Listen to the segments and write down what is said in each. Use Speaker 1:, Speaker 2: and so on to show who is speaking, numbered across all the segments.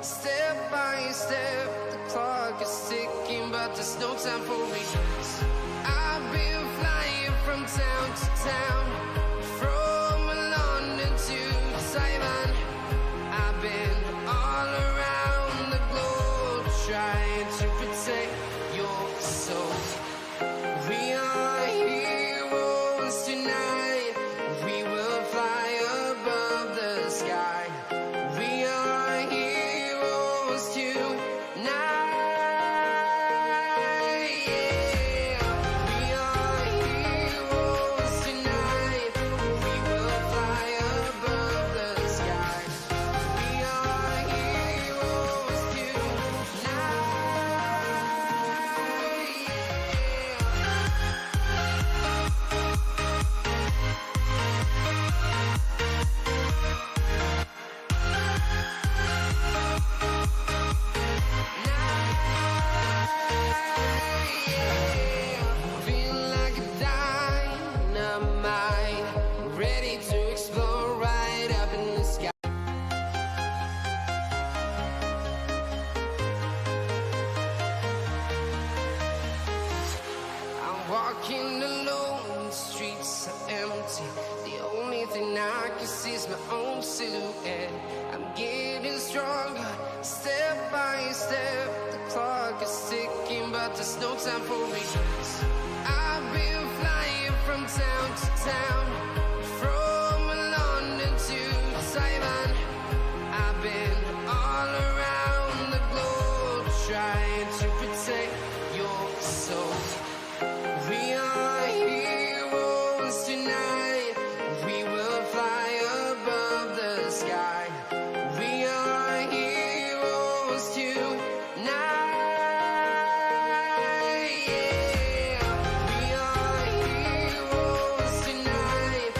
Speaker 1: Step by step, the clock is ticking, but there's no time for reasons. I've been flying from town to town, from London to Taiwan. I've been all around the globe trying to protect your soul. We are heroes tonight. We will fly above the sky. We are heroes tonight. Yeah. We are heroes tonight. We will fly above the sky. We are heroes tonight. Feel like a dynamite, ready to explode right up in the sky. I'm walking alone, the streets are empty. The only thing I can see is my own silhouette. I'm getting stronger, step by step. The clock is ticking, but there's no time for reasons. I've been flying from town to town, from London to Taiwan. I've been all around the globe trying to protect your soul. We are heroes tonight. We will fly above the sky. We are heroes tonight. Yeah. We are heroes tonight.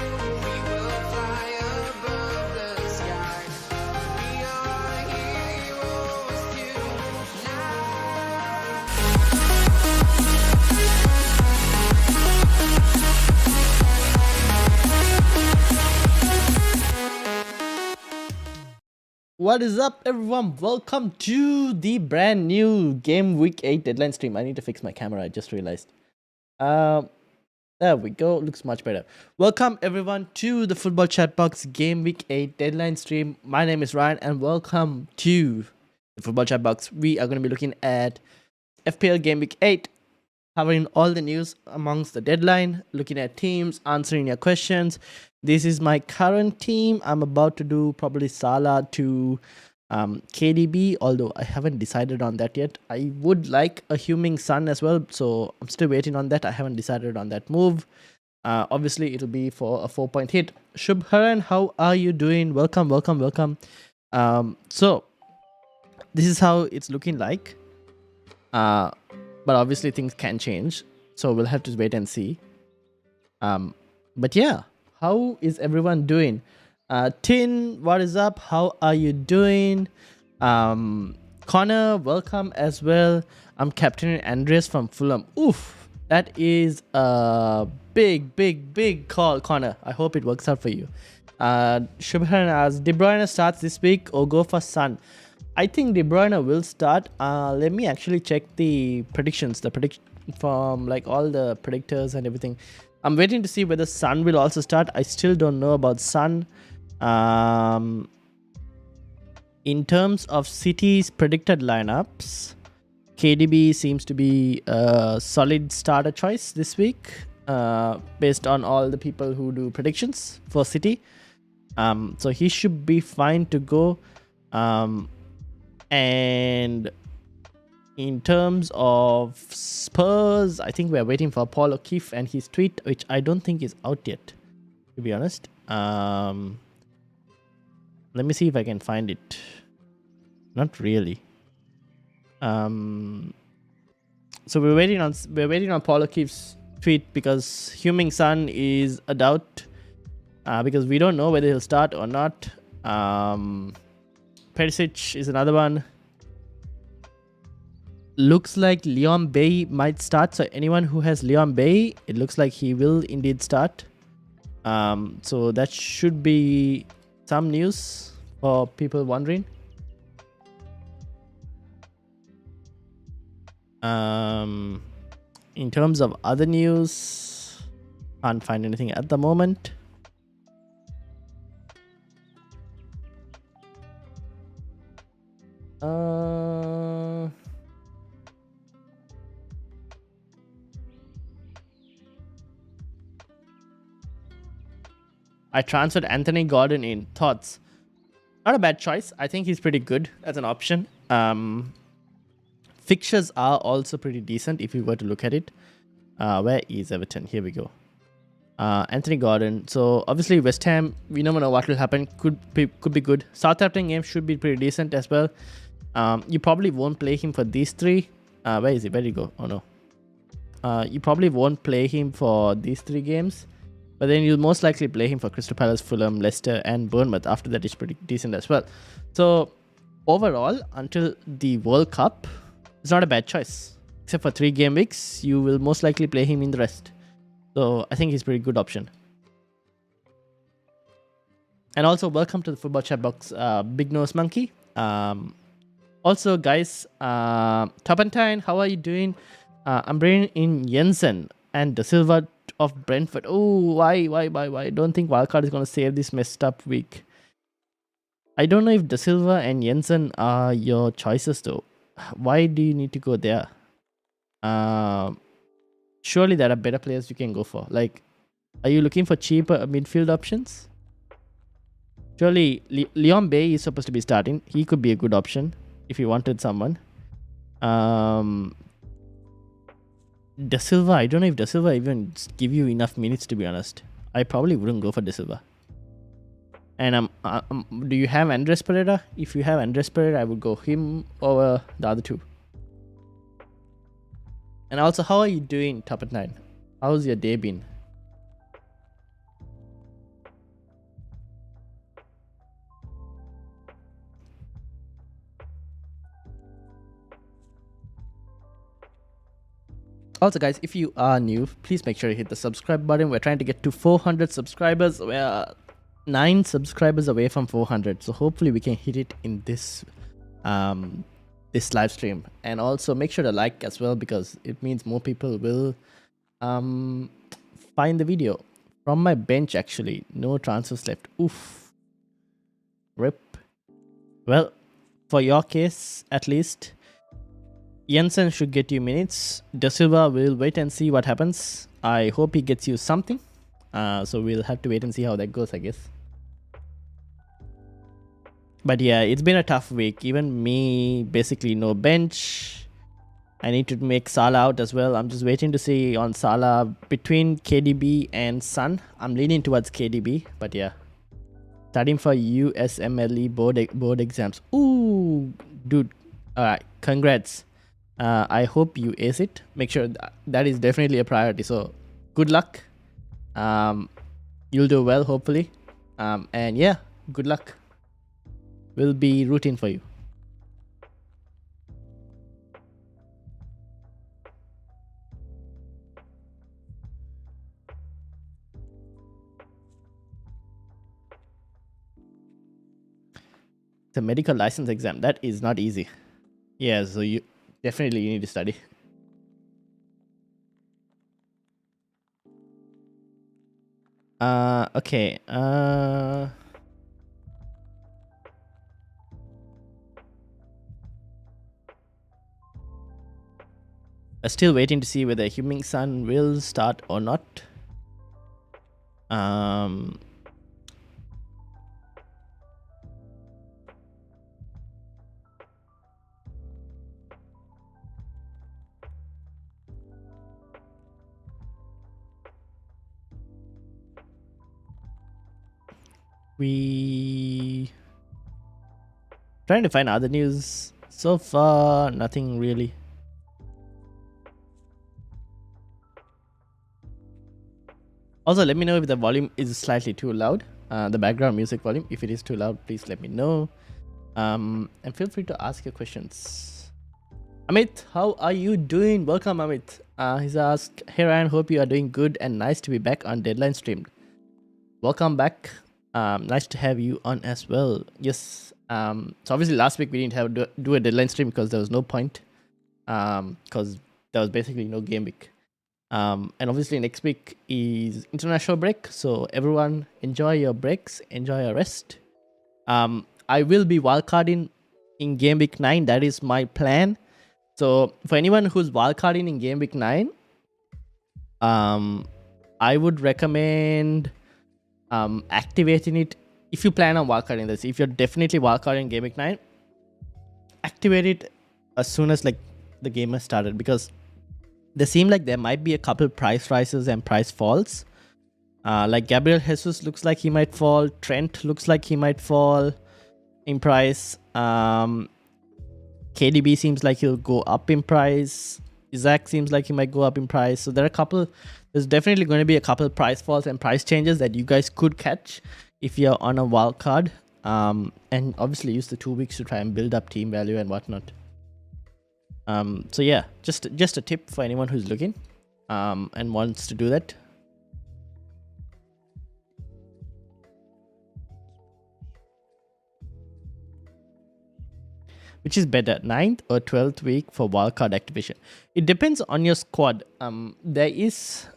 Speaker 1: We will fly above the sky. We are heroes
Speaker 2: What is up, everyone? Welcome to the brand new Game Week 8 deadline stream. I need to fix my camera, I just realized. There we go, looks much better. Welcome everyone to the Football Chatbox Game Week 8 deadline stream. My name is Ryan and welcome to the Football Chatbox. We are going to be looking at FPL Game Week 8, covering all the news amongst the deadline, looking at teams, answering your questions. This is my current team. I'm about to do probably Salah to KDB, although I haven't decided on that yet. I would like a Huming Sun as well, so I'm still waiting on that. I haven't decided on that move. Obviously, it'll be for a 4-point hit. Shubharan, how are you doing? Welcome, welcome, welcome. So, this is how it's looking like. But obviously, things can change, so we'll have to wait and see. But yeah. How is everyone doing? Tin, what is up? How are you doing? Connor, welcome as well. I'm Captain Andreas from Fulham. Oof, that is a big call, Connor. I hope it works out for you. Shubharan asks, De Bruyne starts this week or go for Son? I think De Bruyne will start. Let me actually check the predictions. The prediction from like all the predictors and everything. I'm waiting to see whether Son will also start. I still don't know about Son. In terms of City's predicted lineups, KDB seems to be a solid starter choice this week, based on all the people who do predictions for City. So he should be fine to go. And in terms of Spurs, I think we're waiting for Paul O'Keefe and his tweet, which I don't think is out yet, to be honest. Let me see if I can find it. Not really. So we're waiting on Paul O'Keefe's tweet because Huming Sun is a doubt, because we don't know whether he'll start or not. Perisic is another one. Looks like Leon Bailey might start. So anyone who has Leon Bailey, it looks like he will indeed start. So that should be some news for people wondering. In terms of other news, can't find anything at the moment. I transferred Anthony Gordon in. Thoughts? Not a bad choice. I think he's pretty good as an option. Fixtures are also pretty decent if you were to look at it. Where is Everton? Here we go. Anthony Gordon. So obviously West Ham, we never know what will happen. Could be good. Southampton game should be pretty decent as well. You probably won't play him for these three. Where is he? Where did he go? Oh no. You probably won't play him for these three games. But then you'll most likely play him for Crystal Palace, Fulham, Leicester, and Bournemouth. After that, it's pretty decent as well. So overall, until the World Cup, it's not a bad choice. Except for 3 game weeks, you will most likely play him in the rest. So I think he's a pretty good option. And also, welcome to the Football Chat Box, Big Nose Monkey. Also, guys, Turpentine, how are you doing? I'm bringing in Jensen and De Silva of Brentford. Oh, why? I don't think Wildcard is going to save this messed up week. I don't know if De Silva and Jensen are your choices though. Why do you need to go there? Surely there are better players you can go for. Like, are you looking for cheaper midfield options? Surely Leon Bay is supposed to be starting. He could be a good option if you wanted someone. De Silva, I don't know if De Silva even give you enough minutes, to be honest. I probably wouldn't go for De Silva. And do you have Andres Pereira? If you have Andres Pereira, I would go him over the other two. And also, how are you doing, Top at 9? How's your day been? Also, guys, if you are new, please make sure you hit the subscribe button. We're trying to get to 400 subscribers. We're 9 subscribers away from 400. So hopefully we can hit it in this this live stream. And also make sure to like as well, because it means more people will find the video. From my bench, actually, no transfers left. Oof. Rip. Well, for your case, at least, Jensen should get you minutes. De Silva will wait and see what happens. I hope he gets you something. So we'll have to wait and see how that goes, I guess. But yeah, it's been a tough week. Even me, basically no bench. I need to make Salah out as well. I'm just waiting to see on Salah between KDB and Son. I'm leaning towards KDB, but yeah. Studying for USMLE board exams. Ooh, dude. Alright, congrats. I hope you ace it. Make sure that is definitely a priority. So good luck. You'll do well, hopefully. And yeah, good luck. We'll be rooting for you. It's a medical license exam. That is not easy. Yeah, so you definitely need to study. Okay. Still waiting to see whether Heung-min Son will start or not. We trying to find other news. So far, nothing really. Also, let me know if the volume is slightly too loud. The background music volume. If it is too loud, please let me know. And feel free to ask your questions. Amit, how are you doing? Welcome, Amit. He's asked, "Hey Ryan, hope you are doing good and nice to be back on Deadline Stream." Welcome back. Nice to have you on as well. Yes. So obviously last week we didn't have do a Deadline Stream because there was no point. because there was basically no game week. And obviously next week is international break, so everyone enjoy your breaks, enjoy your rest. I will be wildcarding in game week 9. That is my plan. So for anyone who's wildcarding in game week 9, I would recommend activating it if you plan on wildcarding this. If you're definitely wildcarding game week 9, activate it as soon as like the game has started, because they seem like there might be a couple price rises and price falls. Like Gabriel Jesus looks like he might fall. Trent looks like he might fall in price. KDB seems like he'll go up in price. Isaac seems like he might go up in price. So there's definitely going to be a couple price falls and price changes that you guys could catch if you're on a wild card. And obviously use the 2 weeks to try and build up team value and whatnot. So yeah, just a tip for anyone who's looking and wants to do that. Which is better, 9th or 12th week for wildcard activation? It depends on your squad. There is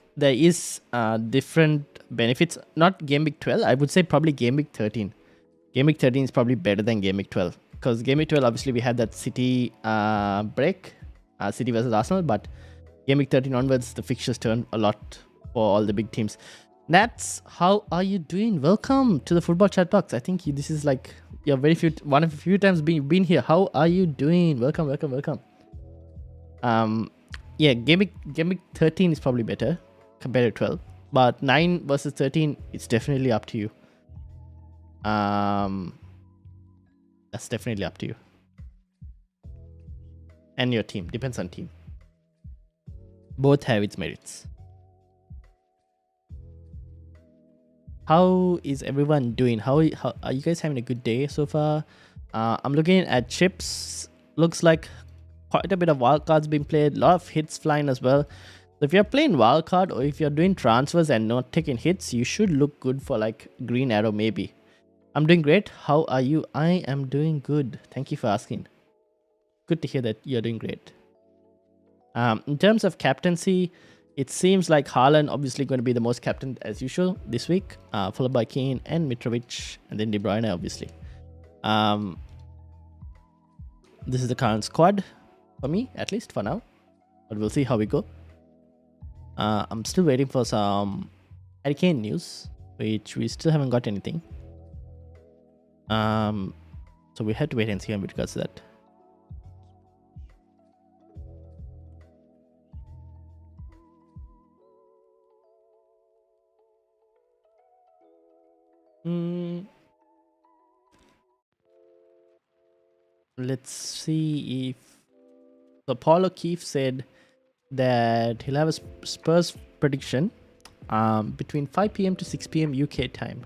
Speaker 2: different benefits. Not game week 12. I would say probably game week 13. Game week 13 is probably better than game week 12. Because game week 12, obviously, we had that City break. City versus Arsenal. But game week 13 onwards, the fixtures turn a lot for all the big teams. Nats, how are you doing? Welcome to the Football Chat Box. I think this is like you're one of a few times been here. How are you doing? Welcome. Yeah, game week 13 is probably better compared to 12. But 9 versus 13, it's definitely up to you. That's definitely up to you. And your team. Depends on team. Both have its merits. How is everyone doing? How are you guys having a good day so far? I'm looking at chips. Looks like quite a bit of wildcards being played. A lot of hits flying as well. So if you're playing wildcard or if you're doing transfers and not taking hits, you should look good for like green arrow maybe. I'm doing great. How are you? I am doing good. Thank you for asking. Good to hear that you're doing great. In terms of captaincy, it seems like Haaland obviously going to be the most captain as usual this week, followed by Kane and Mitrovic, and then De Bruyne obviously. This is the current squad for me, at least for now, but we'll see how we go. I'm still waiting for some Harry Kane news, which we still haven't got anything. So we had to wait and see in regards to that. Let's see if... So Paul O'Keefe said that he'll have a Spurs prediction between 5 p.m. to 6 p.m. UK time.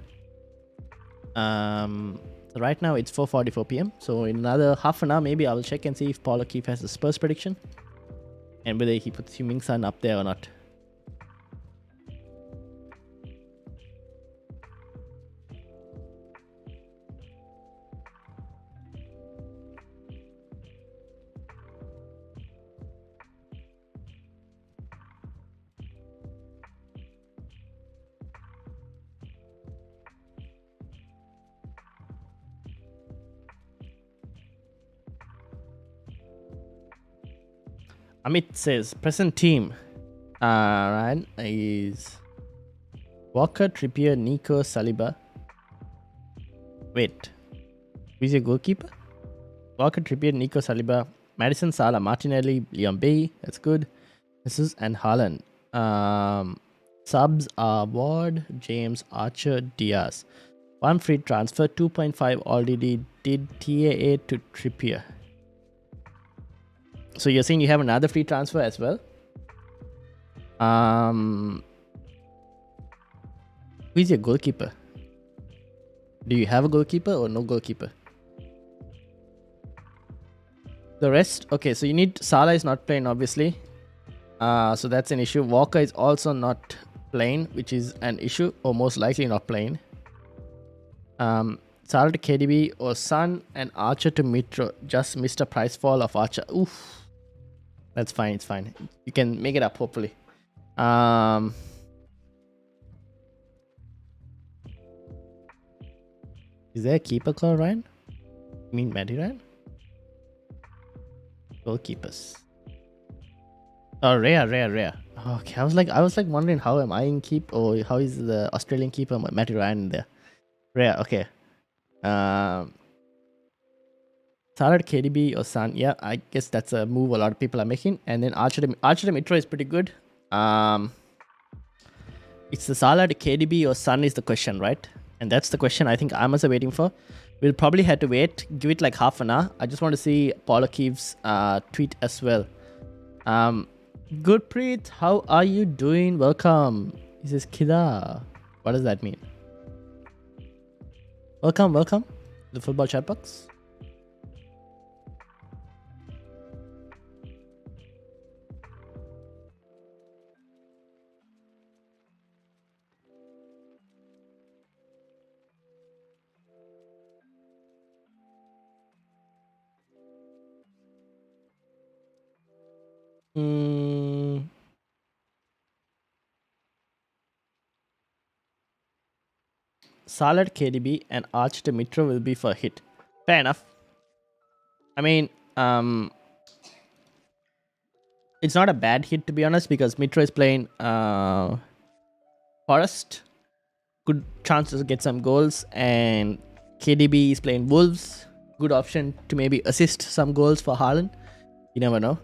Speaker 2: So right now it's 4:44 p.m. So in another half an hour maybe I will check and see if Paul O'Keefe has a Spurs prediction and whether he puts Heung-min Son up there or not. Amit says present team right is Walker, Trippier, Nico, Saliba. Wait, who's your goalkeeper? Walker, Trippier, Nico, Saliba, Madison, Salah, Martinelli, Leon Bailey. That's good. Jesus and Haaland. Subs are Ward, James, Archer, Diaz. 1 free transfer, 2.5 already did TAA to Trippier. So you're saying you have another free transfer as well? Who is your goalkeeper? Do you have a goalkeeper or no goalkeeper? The rest, okay, so you need... Salah is not playing obviously. So that's an issue. Walker is also not playing, which is an issue, or most likely not playing. Salah to KDB or Son and Archer to Mitro. Just missed a price fall of Archer. Oof. That's fine. It's fine. You can make it up, hopefully. Is there a keeper called Ryan? You mean Matty Ryan? Goalkeepers. Oh, Rhea. Okay, I was like wondering how am I in keep or how is the Australian keeper Matty Ryan in there? Rhea, okay. Salad, KDB or Sun. Yeah, I guess that's a move a lot of people are making. And then Archer Mitro is pretty good. It's the Salad, KDB or Sun is the question, right? And that's the question I think Amos are waiting for. We'll probably have to wait. Give it like half an hour. I just want to see Paulo Keeve's tweet as well. Gurpreet, how are you doing? Welcome. He says Kida. What does that mean? Welcome. The football chat box. Salad, KDB and Arch to Mitro will be for hit. Fair enough. I mean, it's not a bad hit to be honest because Mitro is playing Forest. Good chances to get some goals, and KDB is playing Wolves. Good option to maybe assist some goals for Haaland. You never know.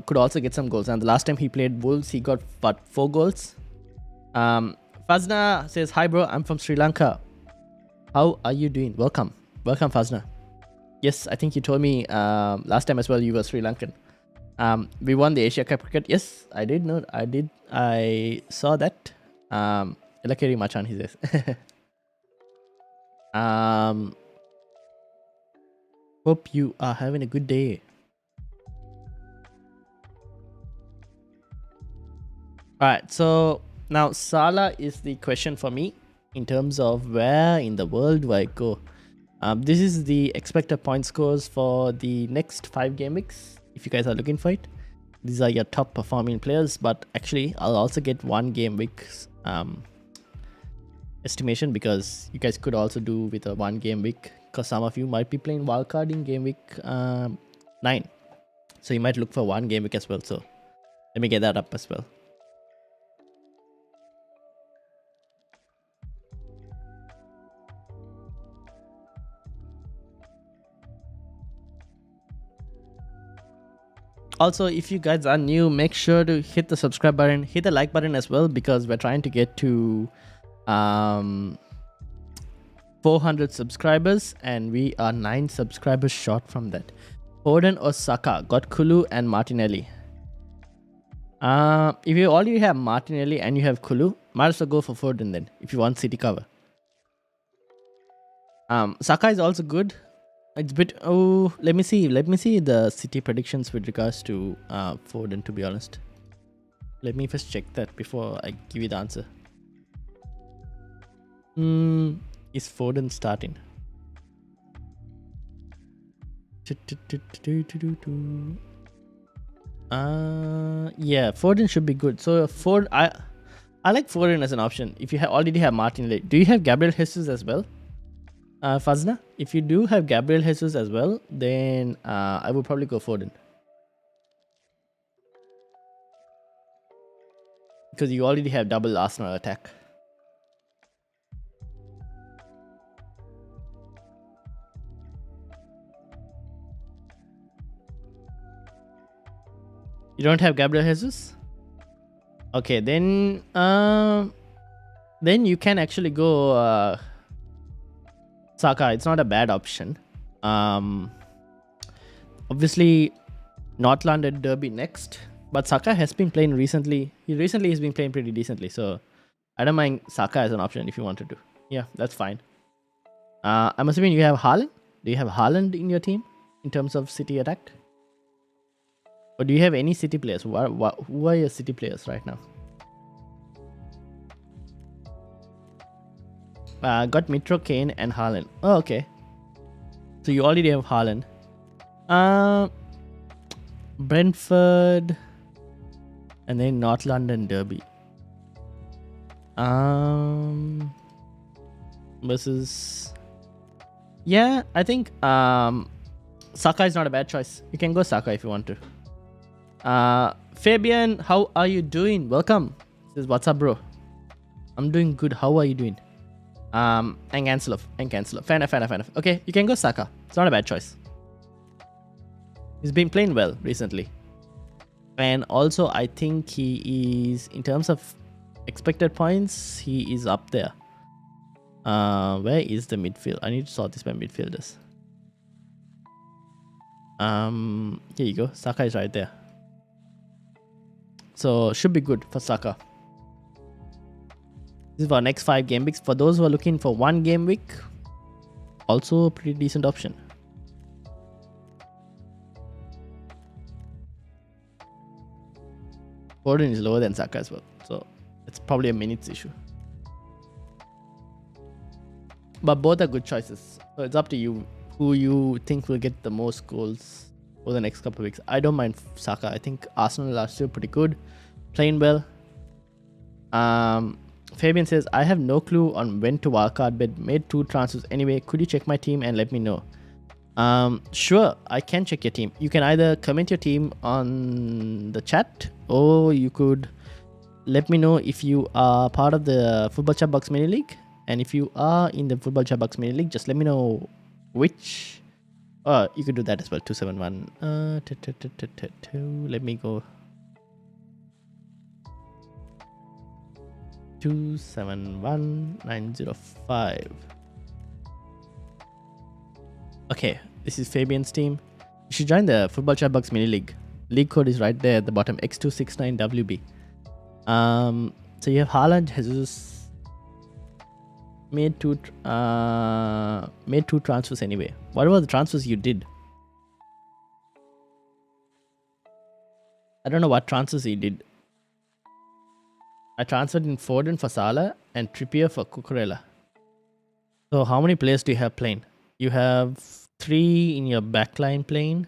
Speaker 2: Could also get some goals. And the last time he played Wolves, he got 4 goals. Fazna says, hi bro, I'm from Sri Lanka. How are you doing? Welcome Fazna. Yes, I think you told me last time as well you were Sri Lankan. We won the Asia Cup cricket. Yes, I did know. I saw that. Elakeri Machan, he says. Hope you are having a good day. Alright, so now Salah is the question for me in terms of where in the world do I go. This is the expected point scores for the next 5 game weeks. If you guys are looking for it, these are your top performing players. But actually, I'll also get 1 game week's estimation because you guys could also do with a 1 game week because some of you might be playing Wildcard in game week 9. So you might look for 1 game week as well. So let me get that up as well. Also, if you guys are new, make sure to hit the subscribe button, hit the like button as well because we're trying to get to 400 subscribers and we are 9 subscribers short from that. Foden or Saka? Got Kulu and Martinelli. If you already have Martinelli and you have Kulu, might as well go for Foden then if you want City cover. Saka is also good. It's a bit. Oh, let me see the City predictions with regards to Foden. To be honest, let me first check that before I give you the answer. Is Foden starting? Yeah, Foden should be good. So I like Foden as an option. If you already have Martinelli, do you have Gabriel Jesus as well? Fazna, if you do have Gabriel Jesus as well, then I would probably go Foden. Because you already have double Arsenal attack. You don't have Gabriel Jesus? Okay, then you can actually go Saka. It's not a bad option. Obviously, North London Derby next. But Saka has been playing recently. He recently has been playing pretty decently. So I don't mind Saka as an option if you wanted to. Yeah, that's fine. I'm assuming you have Haaland. Do you have Haaland in your team in terms of City attack? Or do you have any City players? Who are your City players right now? Got Mitro, Kane and Haaland. Oh, okay. So you already have Haaland. Brentford, and then North London Derby. Versus, yeah, I think Saka is not a bad choice. You can go Saka if you want to. Fabian, how are you doing? Welcome. Says, what's up, bro? I'm doing good. How are you doing? And cancel off. Fair enough. Okay, you can go Saka. It's not a bad choice. He's been playing well recently. And also, I think he is, in terms of expected points, he is up there. Where is the midfield? I need to sort this by midfielders. Here you go. Saka is right there. So, should be good for Saka. This is for our next 5 game weeks. For those who are looking for 1 game week, also a pretty decent option. Gordon is lower than Saka as well, so it's probably a minutes issue. But both are good choices, so it's up to you who you think will get the most goals over the next couple of weeks. I don't mind Saka. I think Arsenal are still pretty good, playing well. Fabian says, I have no clue on when to wildcard, but made 2 transfers anyway. Could you check my team and let me know? Sure, I can check your team. You can either comment your team on the chat, or you could let me know if you are part of the Football Chatbox Mini League. And if you are in the Football Chatbox Mini League, just let me know which. You could do that as well. 271. Let me go. 271905. Okay, this is Fabian's team. You should join the Football Chatbox Mini League. League code is right there at the bottom, X269WB. So you have Haaland, Jesus. Made two transfers anyway. What were the transfers you did? I don't know what transfers he did. I transferred in Foden for Salah and Trippier for Cucurella. So how many players do you have playing? You have 3 in your backline playing.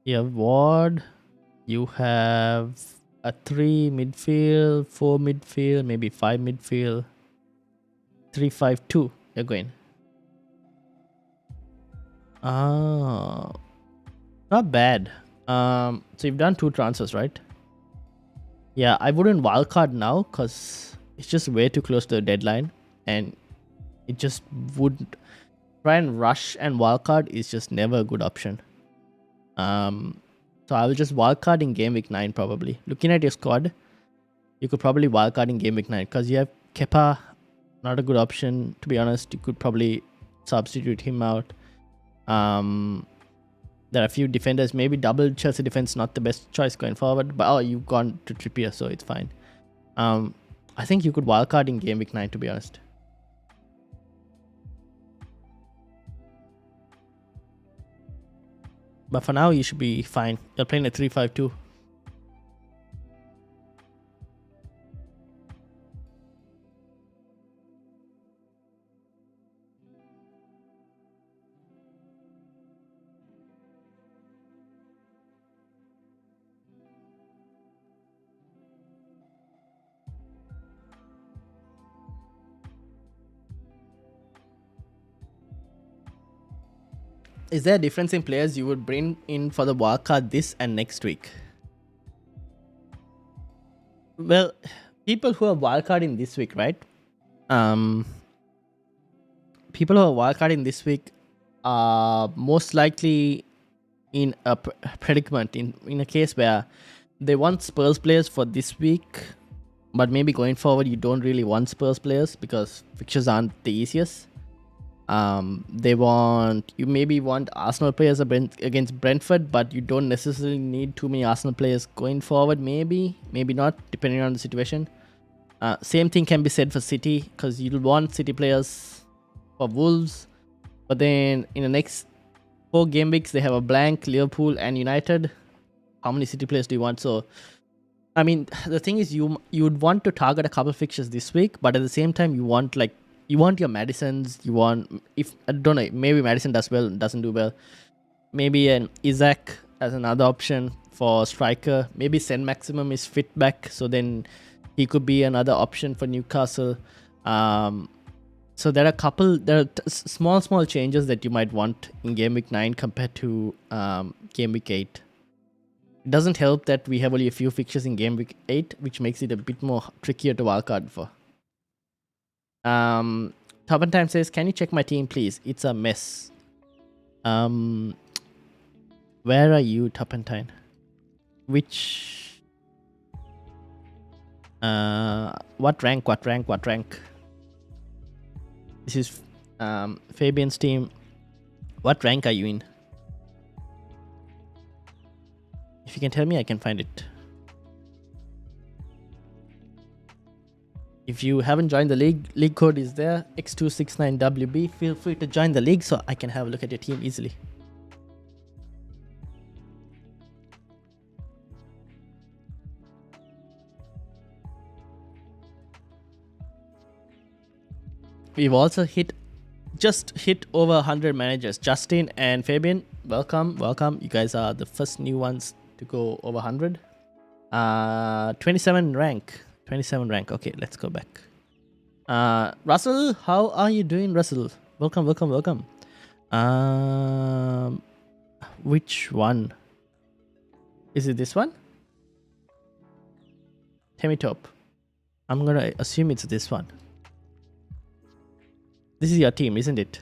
Speaker 2: You have Ward. You have a 3 midfield, 4 midfield, maybe 5 midfield. 3-5-2. You're going. Not bad. So you've done 2 transfers, right? Yeah, I wouldn't wildcard now because it's just way too close to the deadline, and it just wouldn't. Try and rush and wildcard is just never a good option. So I will just wildcard in game week 9 probably. Looking at your squad, you could probably wildcard in game week 9 because you have Kepa, not a good option to be honest. You could probably substitute him out. There are a few defenders, maybe double Chelsea defense, not the best choice going forward. But you've gone to Trippier, so it's fine. I think you could wildcard in game week 9 to be honest. But for now, you should be fine. You're playing a 3-5-2. Is there a difference in players you would bring in for the wildcard this and next week? Well, people who are wildcarding this week, right? People who are wildcarding this week are most likely in a predicament, in a case where they want Spurs players for this week, but maybe going forward you don't really want Spurs players because fixtures aren't the easiest. You maybe want Arsenal players against Brentford, but you don't necessarily need too many Arsenal players going forward. Maybe not, depending on the situation. Same thing can be said for City, because you'll want City players for Wolves, but then in the next 4 game weeks they have a blank, Liverpool and United. How many City players do you want? So I mean, the thing is, you would want to target a couple fixtures this week, but at the same time you want your Madisons, I don't know, maybe Madison doesn't do well. Maybe an Isaac as another option for striker. Maybe Sen Maximum is fit back, so then he could be another option for Newcastle. So there are small changes that you might want in Game Week 9 compared to Game Week 8. It doesn't help that we have only a few fixtures in Game Week 8, which makes it a bit more trickier to wildcard for. Turpentine says, can you check my team, please? It's a mess. Where are you, Turpentine? Which... What rank? This is Fabian's team. What rank are you in? If you can tell me, I can find it. If you haven't joined the league code is there, X269WB. Feel free to join the league so I can have a look at your team easily. We've also just hit over 100 managers. Justin and Fabian, welcome. You guys are the first new ones to go over 100. 27 rank. Okay, let's go back. Russell, how are you doing, Russell? Welcome. Which one? Is it this one? Temitop. I'm gonna assume it's this one. This is your team, isn't it?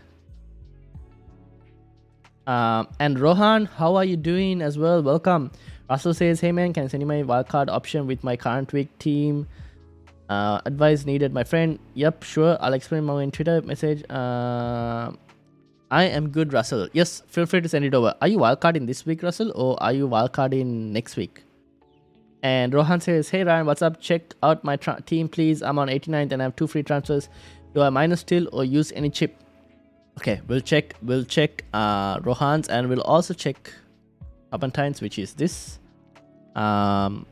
Speaker 2: And Rohan, how are you doing as well? Welcome. Russell says, hey man, can I send you my wildcard option with my current week team? Advice needed, my friend. Yep, sure. I'll explain more in Twitter message. I am good, Russell. Yes, feel free to send it over. Are you wildcarding this week, Russell? Or are you wildcarding next week? And Rohan says, hey Ryan, what's up? Check out my team, please. I'm on 89th and I have 2 free transfers. Do I minus still or use any chip? Okay, we'll check Rohan's, and we'll also check Turpentine's, which is this. So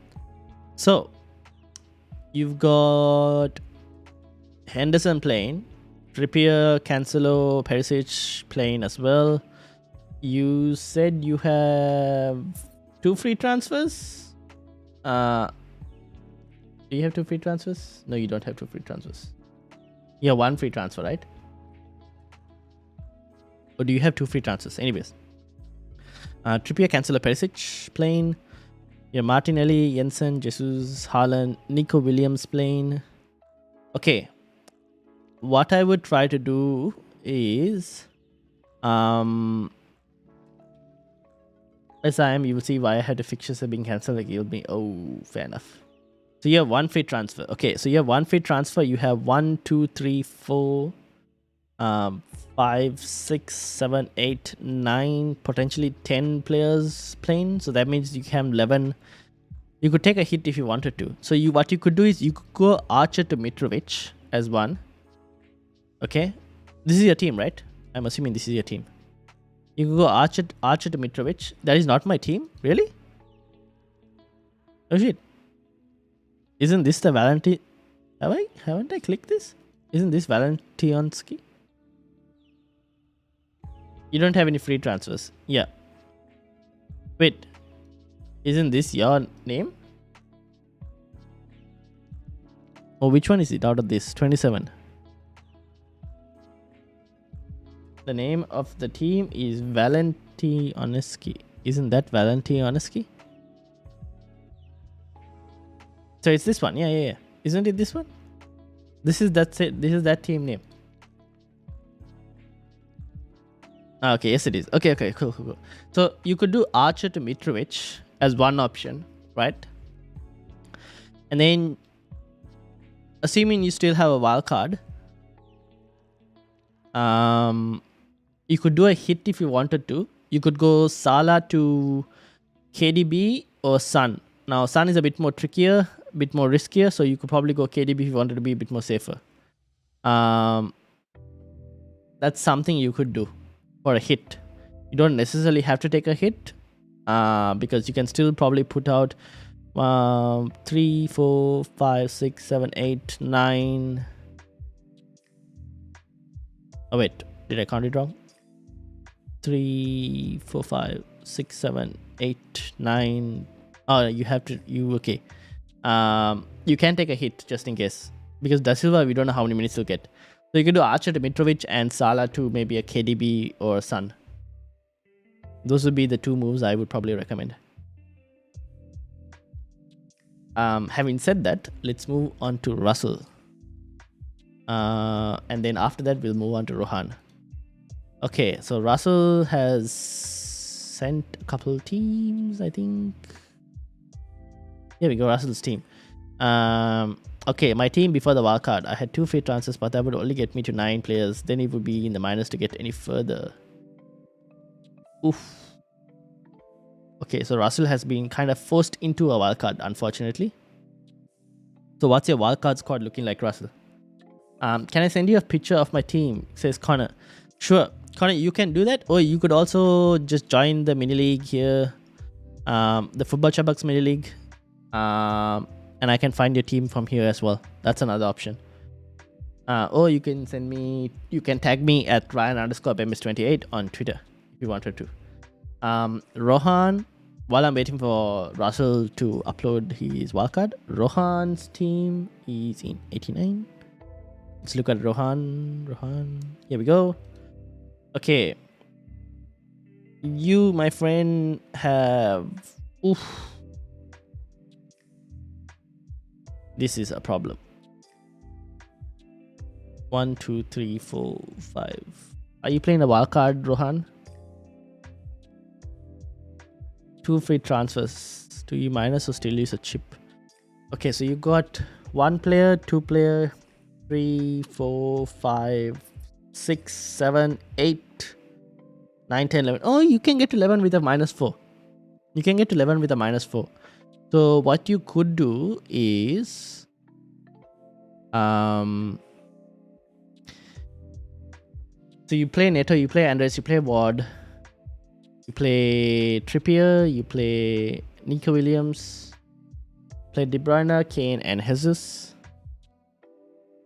Speaker 2: you've got Henderson playing, Trippier, Cancelo, Perisic playing as well. You said you have 2 free transfers. Do you have 2 free transfers? No, you don't have 2 free transfers. You have 1 free transfer, right? Or do you have 2 free transfers? Anyways. Trippier, Cancelo, Perisic playing. Yeah, Martinelli, Jensen, Jesus, Haaland, Nico Williams playing. Okay. What I would try to do is... as I am, you will see why I had the fixtures are being cancelled. Like, you'll be... Oh, fair enough. So you have 1 free transfer. Okay, so you have 1 free transfer. You have 1, 2, 3, 4, 5, 6, 7, 8, 9, potentially 10 players playing. So that means you have 11. You could take a hit if you wanted to. So what you could do is you could go Archer to Mitrovic as 1. Okay, this is your team, right? I'm assuming this is your team. You could go Archer to Mitrovic. That is not my team, really? Oh shit. Isn't this the Valentine? Haven't I clicked this? Isn't this Valentionsky? You don't have any free transfers. Yeah. Wait. Isn't this your name? Oh, which one is it out of this? 27. The name of the team is Valentionsky. Isn't that Valentionsky? So it's this one. Yeah. Isn't it this one? This is that team name. Okay, yes it is. Okay, cool. So you could do Archer to Mitrovic as 1 option, right? And then, assuming you still have a wild card, you could do a hit if you wanted to. You could go Salah to KDB or Son. Now, Son is a bit more trickier, a bit more riskier, so you could probably go KDB if you wanted to be a bit more safer. That's something you could do for a hit. You don't necessarily have to take a hit, because you can still probably put out 3, 4, 5, 6, 7, 8, 9. Oh wait, did I count it wrong? 3, 4, 5, 6, 7, 8, 9. Oh, you have to. Okay. You can take a hit just in case, because Da Silva, we don't know how many minutes he'll get. So you can do Archer to Mitrovic and Salah to maybe a KDB or Son. Those would be the two moves I would probably recommend. Having said that, let's move on to Russell. And then after that, we'll move on to Rohan. Okay, so Russell has sent a couple teams, I think. Here we go, Russell's team. Okay, my team before the wildcard. I had 2 free transfers, but that would only get me to 9 players. Then it would be in the minus to get any further. Oof. Okay, so Russell has been kind of forced into a wildcard, unfortunately. So what's your wildcard squad looking like, Russell? Can I send you a picture of my team? Says Connor. Sure. Connor, you can do that. Or you could also just join the mini league here. The Football Chatbox mini league. And I can find your team from here as well. That's another option. Or you can send me, you can tag me at Ryan_MS28 on Twitter if you wanted to. Rohan, while I'm waiting for Russell to upload his wildcard, Rohan's team is in 89. Let's look at Rohan. Here we go. Okay. You, my friend, have... Oof. This is a problem. 1, 2, 3, 4, 5. Are you playing a wildcard, Rohan? 2 free transfers. Do you minus or still use a chip? Okay, so you got 1 player, 2 player, 3, 4, 5, 6, 7, 8, 9, 10, 11. Oh, you can get to 11 with a -4. You can get to 11 with a -4. So what you could do is so you play Neto, you play Andres, you play Ward, you play Trippier, you play Nico Williams, play De Bruyne, Kane, and Jesus.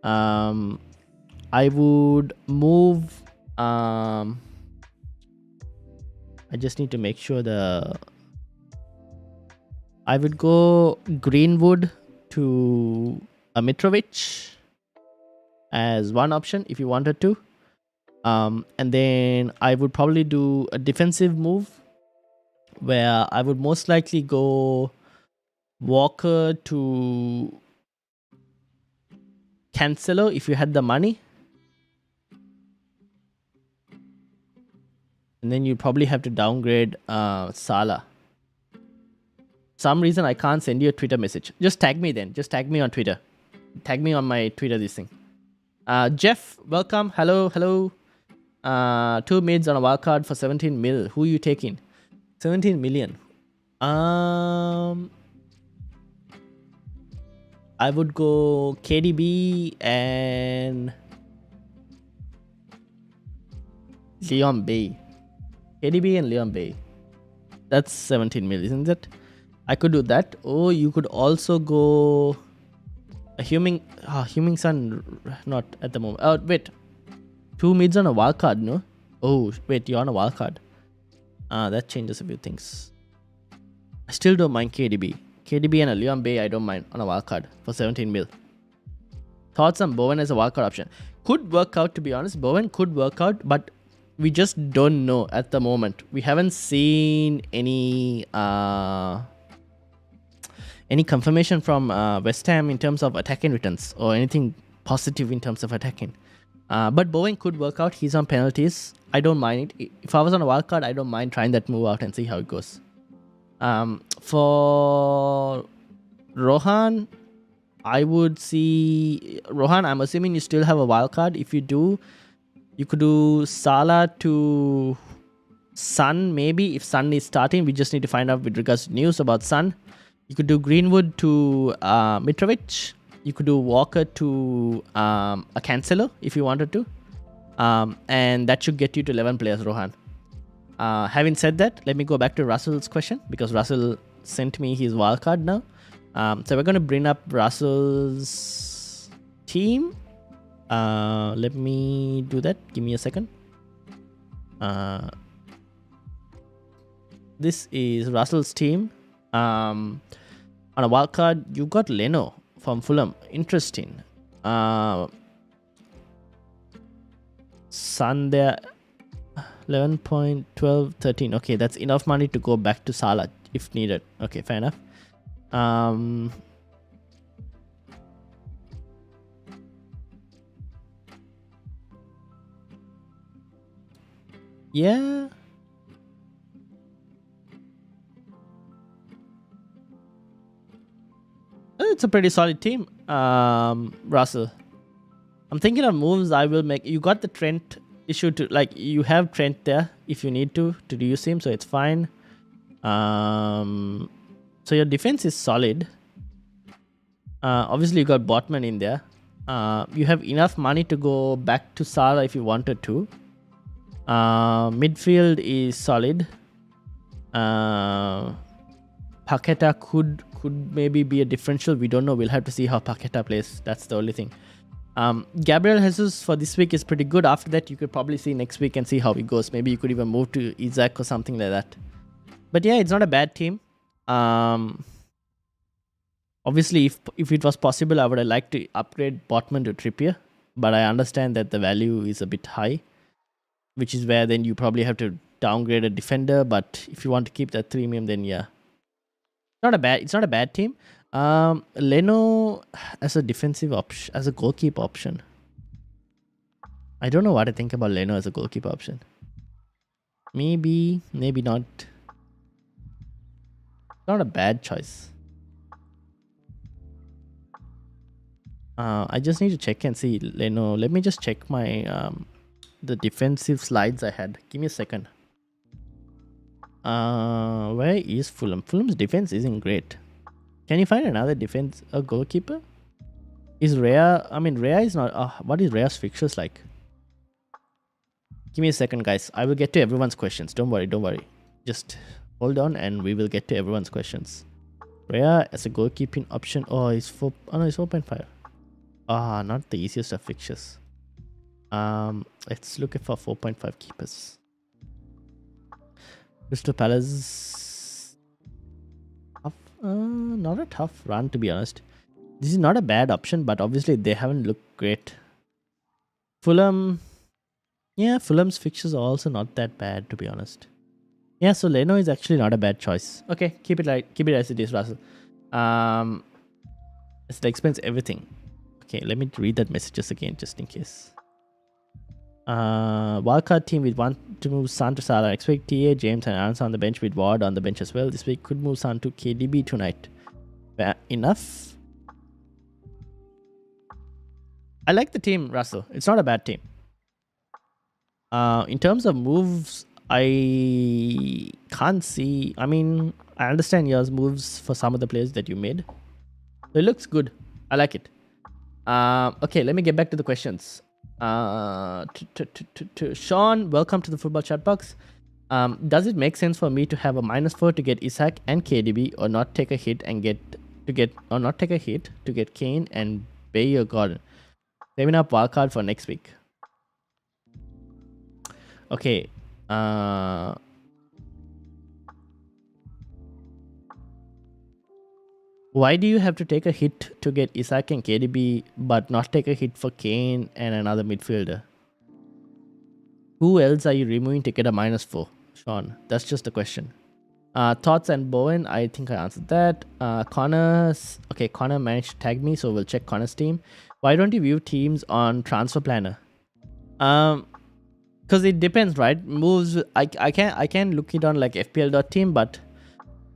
Speaker 2: I would move. I just need to make sure I would go Greenwood to a Mitrovic as one option if you wanted to. And then I would probably do a defensive move where I would most likely go Walker to Cancelo if you had the money. And then you probably have to downgrade Salah. Some reason I can't send you a Twitter message. Just tag me then. Just tag me on Twitter. Tag me on my Twitter this thing. Jeff, welcome. Hello. 2 mids on a wildcard for 17 mil. Who are you taking? 17 million. I would go KDB and Leon Bay. KDB and Leon Bay. That's 17 mil, isn't it? I could do that. Or you could also go a Huming Sun. Not at the moment. Oh, wait. 2 mids on a wildcard, no? Oh, wait, you're on a wildcard. That changes a few things. I still don't mind KDB. KDB and a Leon Bay, I don't mind on a wildcard for 17 mil. Thoughts on Bowen as a wildcard option? Could work out, to be honest. Bowen could work out, but we just don't know at the moment. We haven't seen any confirmation from West Ham in terms of attacking returns or anything positive in terms of attacking. But Bowen could work out. He's on penalties. I don't mind it. If I was on a wildcard, I don't mind trying that move out and see how it goes. For Rohan, I would see... Rohan, I'm assuming you still have a wildcard. If you do, you could do Salah to Son, maybe. If Son is starting, we just need to find out with regards to news about Son. You could do Greenwood to Mitrovic. You could do Walker to a Cancelo if you wanted to. And that should get you to 11 players, Rohan. Having said that, let me go back to Russell's question because Russell sent me his wildcard now. So we're going to bring up Russell's team. Let me do that. Give me a second. this is Russell's team. On a wild card, you got Leno from Fulham. Interesting. Sun there, 11.12, 13. Okay, that's enough money to go back to Salah if needed. Okay, fair enough. Yeah. It's a pretty solid team, Russell. I'm thinking of moves I will make. You got the Trent issue to, like, you have Trent there if you need to use him, so it's fine. So your defense is solid. Obviously you got Botman in there. You have enough money to go back to Salah if you wanted to. Midfield is solid. Paqueta could maybe be a differential. We don't know. We'll have to see how Paqueta plays. That's the only thing. Gabriel Jesus for this week is pretty good. After that, you could probably see next week and see how it goes. Maybe you could even move to Isaac or something like that. But yeah, it's not a bad team. Obviously, if it was possible, I would have liked to upgrade Botman to Trippier. But I understand that the value is a bit high, which is where then you probably have to downgrade a defender. But if you want to keep that premium, then yeah. It's not a bad team. Leno as a defensive option, as a goalkeeper option. I don't know what I think about Leno as a goalkeeper option. Maybe not. Not a bad choice. I just need to check and see Leno. Let me just check my the defensive slides I had. Give me a second. Where is Fulham? Fulham's defense isn't great. Can you find another a goalkeeper? Is Rhea? I mean, Rhea is not. What is Rhea's fixtures like? Give me a second, guys. I will get to everyone's questions. Don't worry. Just hold on, and we will get to everyone's questions. Rhea as a goalkeeping option. It's 4.5. Not the easiest of fixtures. Let's look for 4.5 keepers. Crystal Palace, not a tough run to be honest. This is not a bad option, but obviously they haven't looked great. Fulham's fixtures are also not that bad to be honest. Yeah, so Leno is actually not a bad choice. Okay, keep it as it is, Russell. It's the expense everything. Okay, let me read that messages again just in case. Wildcard team with want to move Son to Salah. Expect TA, James and Aaron on the bench with Ward on the bench as well. This week could move Son to KDB tonight. Fair enough. I like the team, Russell. It's not a bad team. In terms of moves, I can't see. I mean, I understand your moves for some of the players that you made. So it looks good. I like it. Okay, let me get back to the questions. Sean, welcome to the Football Chatbox. Does it make sense for me to have a -4 to get Isaac and KDB, or not take a hit to get Kane and Bay or Gordon? Saving up wildcard for next week. Okay. Why do you have to take a hit to get Isaac and KDB, but not take a hit for Kane and another midfielder? Who else are you removing to get a -4? Sean, that's just the question. Thoughts and Bowen, I think I answered that. Connor managed to tag me, so we'll check Connor's team. Why don't you view teams on Transfer Planner? Because it depends, right? Moves, I can look it on like FPL.team, but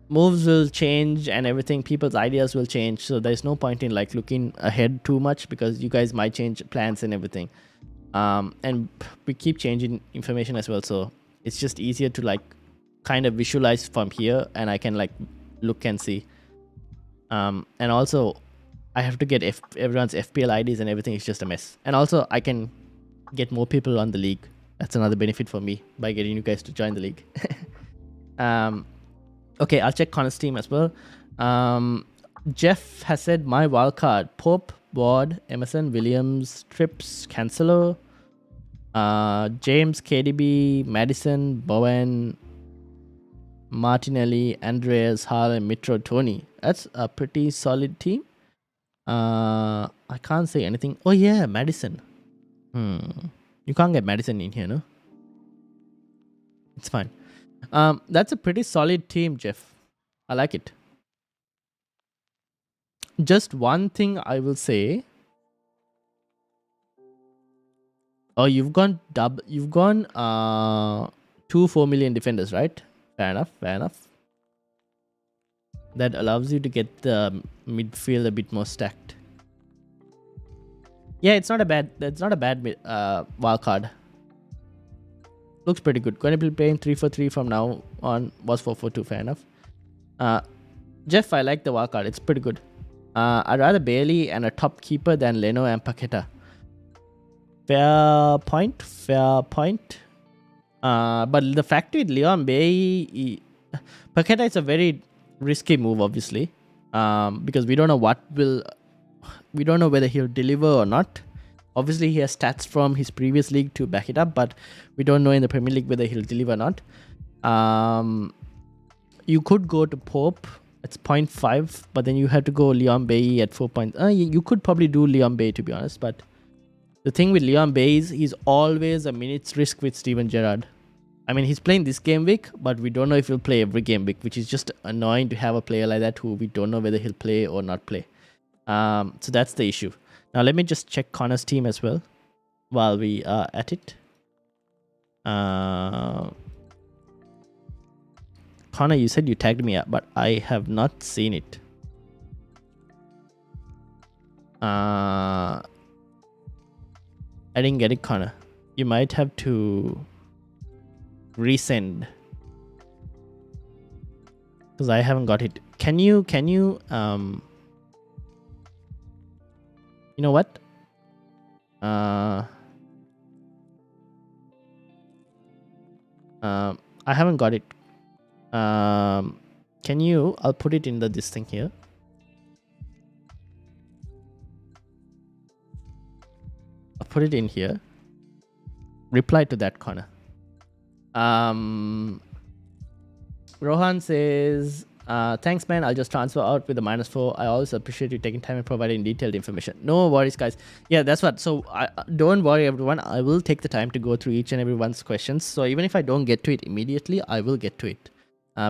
Speaker 2: moves will change and everything. People's ideas will change, so there's no point in like looking ahead too much because you guys might change plans and everything. And we keep changing information as well, so it's just easier to like kind of visualize from here, and I can like look and see. And also I have to get everyone's FPL IDs and everything. It's just a mess. And also I can get more people on the league. That's another benefit for me by getting you guys to join the league. Okay, I'll check Connor's team as well. Jeff has said my wildcard: Pope, Ward, Emerson, Williams, Trips, Cancelo, James, KDB, Madison, Bowen, Martinelli, Andreas, Haaland, Mitro, Tony. That's a pretty solid team. I can't say anything. Oh yeah, Madison. You can't get Madison in here, no? It's fine. That's a pretty solid team, Jeff. I like it. Just one thing I will say. Oh, you've gone 4 million defenders, right? Fair enough. That allows you to get the midfield a bit more stacked. Yeah, that's not a bad wildcard. Looks pretty good. Going to be playing 3-4-3 from now on. Was 4-4-2, fair enough. Jeff, I like the wildcard. It's pretty good. I'd rather Bailey and a top keeper than Leno and Paqueta. Fair point. But the fact with Leon Bailey, Paqueta is a very risky move, obviously, because we don't know whether he'll deliver or not. Obviously, he has stats from his previous league to back it up, but we don't know in the Premier League whether he'll deliver or not. You could go to Pope. It's 0.5, but then you have to go Leon Bailey at 4 points. You could probably do Leon Bailey, to be honest, but the thing with Leon Bailey is he's always a minute's risk with Steven Gerrard. I mean, he's playing this game week, but we don't know if he'll play every game week, which is just annoying to have a player like that who we don't know whether he'll play or not play. So that's the issue. Now, let me just check Connor's team as well while we are at it. Connor, you said you tagged me up, but I have not seen it. I didn't get it, Connor. You might have to resend, because I haven't got it. Can you you know what? I haven't got it. Can you? I'll put it in this thing here. I'll put it in here. Reply to that, Connor. Rohan says, thanks, man. I'll just transfer out with the -4. I always appreciate you taking time and providing detailed information. No worries, guys. Yeah, that's what. So don't worry, everyone. I will take the time to go through each and everyone's questions. So even if I don't get to it immediately, I will get to it.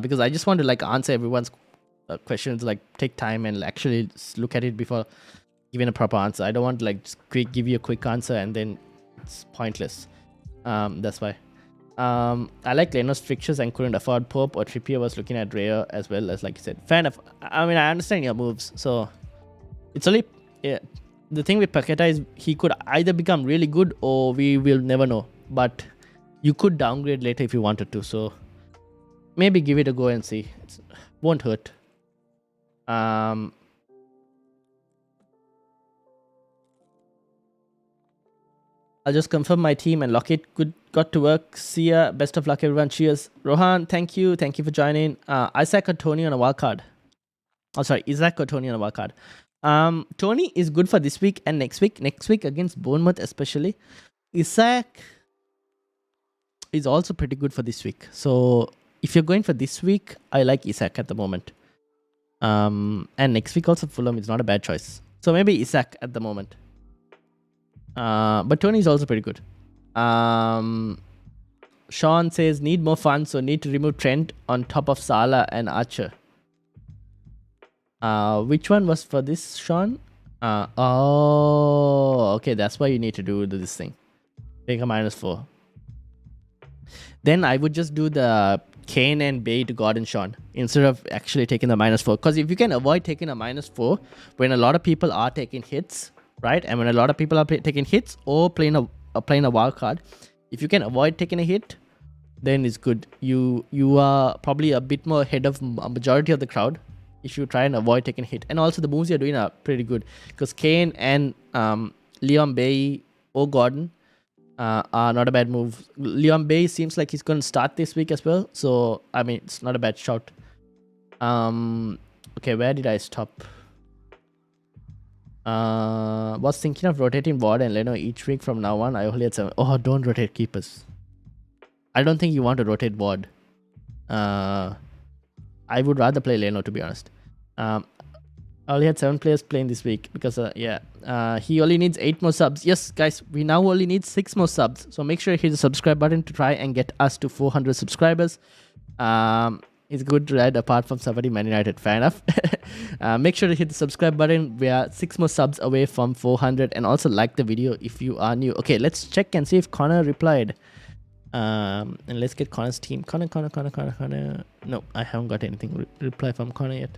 Speaker 2: Because I just want to answer everyone's questions, take time and actually look at it before giving a proper answer. I don't want to just give you a quick answer and then it's pointless. That's why. I like Leno's fixtures and couldn't afford Pope, or Trippier was looking at Raya as well, as like you said. Fair enough. I mean, I understand your moves. So it's only the thing with Paqueta is he could either become really good or we will never know. But you could downgrade later if you wanted to. So maybe give it a go and see. It won't hurt. I'll just confirm my team and lock it. Good, got to work. See ya. Best of luck, everyone. Cheers. Rohan, thank you. Thank you for joining. Isaac or Tony on a wildcard? Oh, sorry. Isaac or Tony on a wildcard? Tony is good for this week and next week. Next week against Bournemouth especially. Isaac is also pretty good for this week. So if you're going for this week, I like Isaac at the moment. And next week also Fulham is not a bad choice. So maybe Isaac at the moment. But Tony is also pretty good. Sean says need more funds, so need to remove Trent on top of Salah and Archer. Which one was for this, Sean? Okay, that's why you need to do this thing. Take a -4. Then I would just do the Kane and Bay to Gordon, Sean, instead of actually taking the -4. Because if you can avoid taking a -4 when a lot of people are taking hits, right? And when a lot of people are taking hits or playing a wild card, if you can avoid taking a hit, then it's good. You are probably a bit more ahead of a majority of the crowd if you try and avoid taking a hit. And also the moves you're doing are pretty good because Kane and Leon Bailey or Gordon are not a bad move. Leon Bailey seems like he's going to start this week as well. So, I mean, it's not a bad shout. Okay, where did I stop? Was thinking of rotating Ward and Leno each week from now on. I only had 7. Oh, don't rotate keepers. I don't think you want to rotate Ward. I would rather play Leno, to be honest. I only had 7 players playing this week because he only needs 8 more subs. Yes, guys, we now only need 6 more subs. So make sure you hit the subscribe button to try and get us to 400 subscribers. It's good, right? Apart from somebody Man United, fair enough. Make sure to hit the subscribe button. We are 6 more subs away from 400, and also like the video if you are new. Okay, let's check and see if Connor replied. And let's get Connor's team. Connor. No, I haven't got anything reply from Connor yet.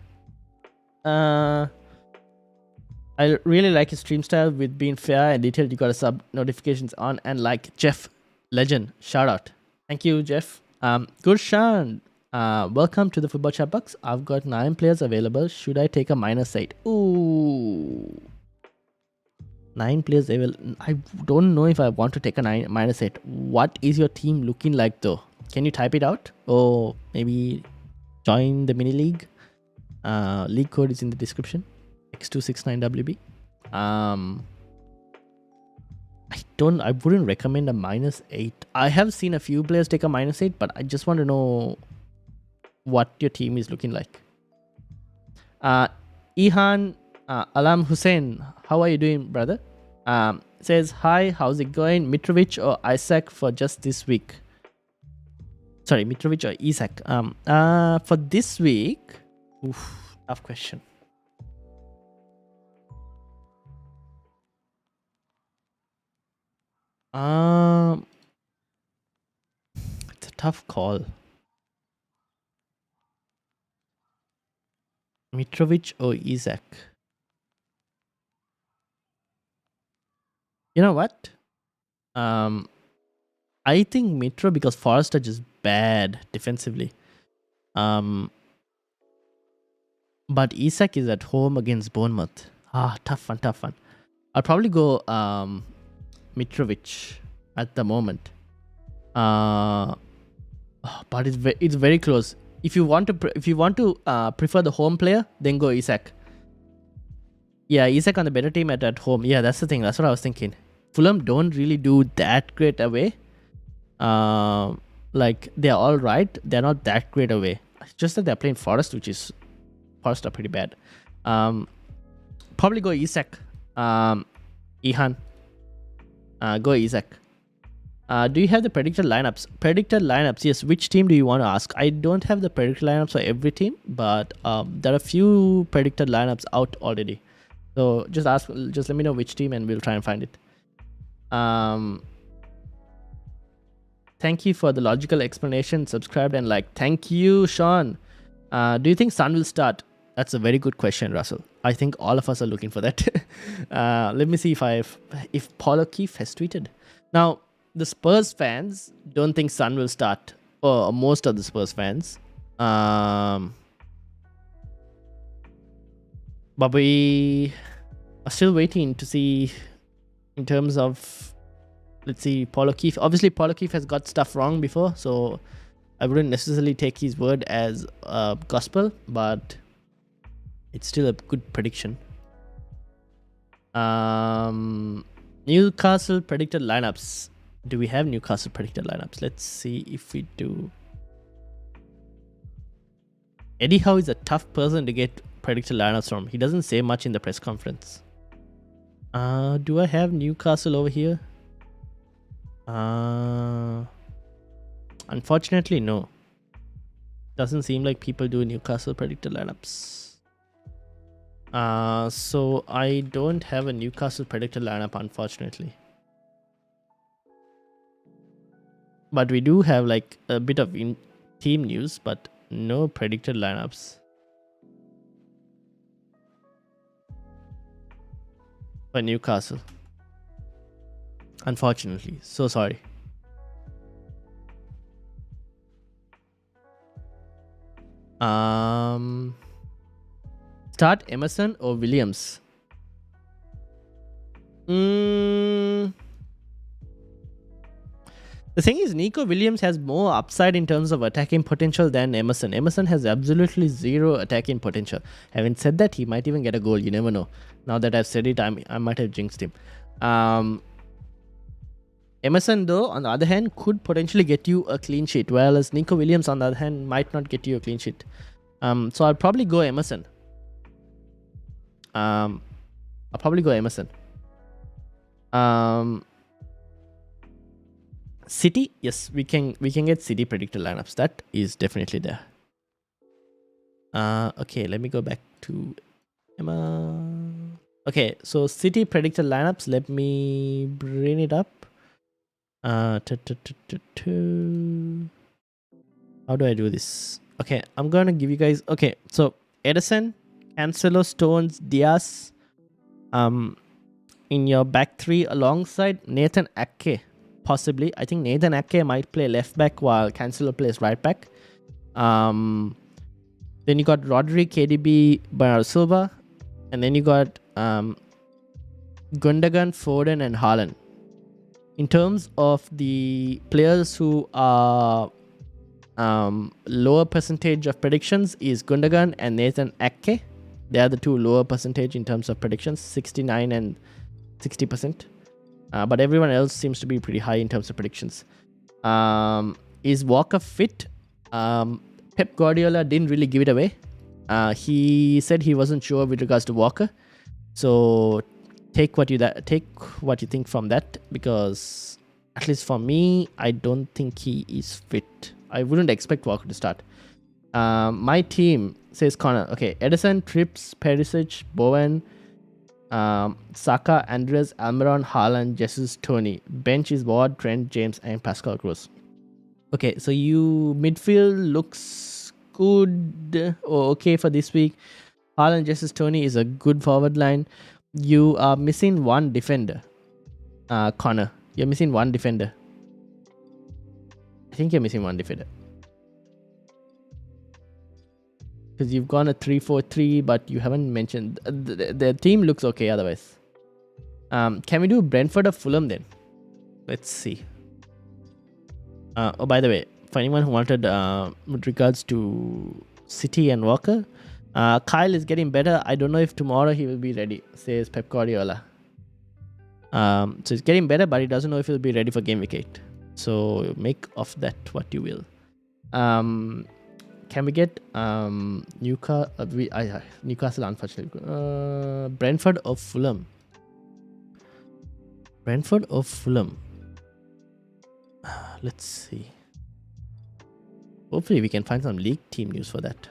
Speaker 2: I really like his stream style with being fair and detailed. You got a sub notifications on, and like Jeff, legend, shout out. Thank you, Jeff. Gurshan, welcome to the Football Chatbox. I've got 9 players available. Should I take a -8? Ooh, 9 players available. I don't know if I want to take a -8. What is your team looking like though? Can you type it out, or maybe join the mini league? League code is in the description. X269WB. I wouldn't recommend a -8. I have seen a few players take a -8, but I just want to know what your team is looking like. Ihan Alam Hussein, how are you doing, brother? Says, hi, how's it going? Mitrovic or Isaac for just this week? Sorry, Mitrovic or Isaac? For this week, tough question. It's a tough call. Mitrovic or Isaac? You know what? I think Mitro, because Forest are just bad defensively. But Isak is at home against Bournemouth. Tough one. I'll probably go Mitrovic at the moment. But it's very close. If you want to prefer the home player, then go Isak. Yeah, Isak on the better team at home. Yeah, that's the thing. That's what I was thinking. Fulham don't really do that great away. Like, they're all right. They're not that great away. It's just that they're playing Forest, which is Forest are pretty bad. Probably go Isak. Ihan. Go Isak. Do you have the predicted lineups? Predicted lineups, yes. Which team do you want to ask? I don't have the predicted lineups for every team, but there are a few predicted lineups out already. So just let me know which team and we'll try and find it. Thank you for the logical explanation. Subscribed and like. Thank you, Sean. Do you think Son will start? That's a very good question, Russell. I think all of us are looking for that. Let me see if Paul O'Keefe has tweeted. Now, the Spurs fans don't think Son will start, or most of the Spurs fans. But we are still waiting to see in terms of, let's see, Paul O'Keefe. Obviously, Paul O'Keefe has got stuff wrong before, so I wouldn't necessarily take his word as gospel, but it's still a good prediction. Newcastle predicted lineups. Do we have Newcastle predicted lineups? Let's see if we do. Eddie Howe is a tough person to get predicted lineups from. He doesn't say much in the press conference. Do I have Newcastle over here? Unfortunately, no. Doesn't seem like people do Newcastle predicted lineups. So I don't have a Newcastle predicted lineup, unfortunately. But we do have like a bit of team news, but no predicted lineups for Newcastle. Unfortunately, so sorry. Start Emerson or Williams? The thing is, Nico Williams has more upside in terms of attacking potential than Emerson. Emerson has absolutely zero attacking potential. Having said that, he might even get a goal. You never know. Now that I've said it, I might have jinxed him. Emerson, though, on the other hand, could potentially get you a clean sheet, whereas Nico Williams, on the other hand, might not get you a clean sheet. So I'll probably go Emerson. City, yes, we can get City predictor lineups. That is definitely there. Okay, let me go back to Emma. Okay, so City predictor lineups. Let me bring it up. How do I do this? Okay, I'm gonna give you guys. Okay, so Edison, Cancelo, Stones, Diaz, in your back three alongside Nathan Ake, possibly. I think Nathan Ake might play left back while Cancelo plays right back. Then you got Rodri, KDB, Bernardo Silva, and then you got Gundogan, Foden, and Haaland. In terms of the players who are lower percentage of predictions is Gundogan and Nathan Ake. They are the two lower percentage in terms of predictions, 69 and 60%. But everyone else seems to be pretty high in terms of predictions. Is Walker fit? Pep Guardiola didn't really give it away. He said he wasn't sure with regards to Walker. So take what you think from that, because at least for me, I don't think he is fit. I wouldn't expect Walker to start. My team says Connor. Okay, Edison, Trips, Perisic, Bowen, Saka, Andres, Almiron, Haaland, Jesus, Tony. Bench is Ward, Trent, James, and Pascal Gross. Okay, so you midfield looks good or okay for this week. Haaland, Jesus, Tony is a good forward line. You are missing one defender. Connor, you're missing one defender. I think you're missing one defender. Because you've gone a 3-4-3, but you haven't mentioned... The team looks okay otherwise. Can we do Brentford or Fulham then? Let's see. Oh, by the way, for anyone who wanted with regards to City and Walker, Kyle is getting better. I don't know if tomorrow he will be ready, says Pep Guardiola. So he's getting better, but he doesn't know if he'll be ready for Game Week 8. So make of that what you will. Can we get Newcastle, unfortunately. Brentford or Fulham? Brentford or Fulham? Let's see. Hopefully we can find some league team news for that.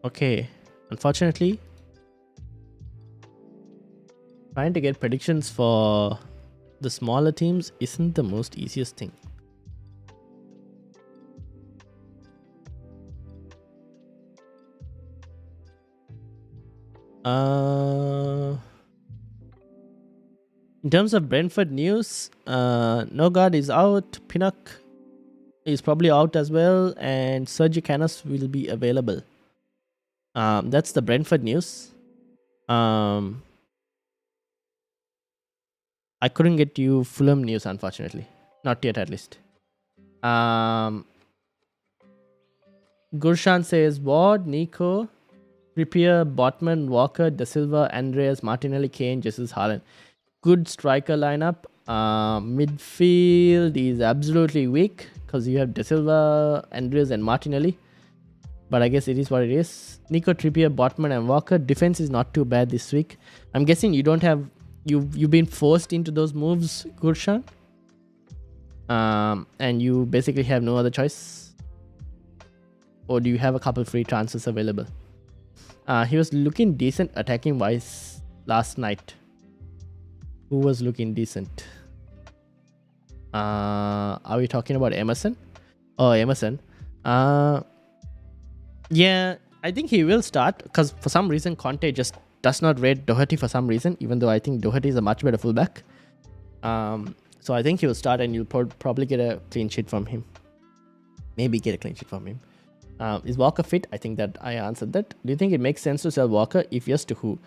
Speaker 2: Okay, unfortunately, trying to get predictions for the smaller teams isn't the most easiest thing. In terms of Brentford news, Nogard is out, Pinnock is probably out as well, and Sergio Canos will be available. That's the Brentford news. I couldn't get you Fulham news, unfortunately. Not yet, at least. Gurshan says Ward, Nico, Trippier, Botman, Walker, Da Silva, Andreas, Martinelli, Kane, Jesus, Haaland. Good striker lineup. Midfield is absolutely weak because you have Da Silva, Andreas, and Martinelli. But I guess it is what it is. Nico, Trippier, Botman, and Walker. Defense is not too bad this week. I'm guessing you don't have... You've been forced into those moves, Gurshan. And you basically have no other choice. Or do you have a couple free transfers available? He was looking decent attacking wise last night. Who was looking decent? Are we talking about Emerson? Oh, Emerson. Yeah, I think he will start because for some reason Conte just does not rate Doherty for some reason, even though I think Doherty is a much better fullback. So I think he will start and you'll probably get a clean sheet from him. Maybe get a clean sheet from him. Is Walker fit? I think that I answered that. Do you think it makes sense to sell Walker? If yes, to who?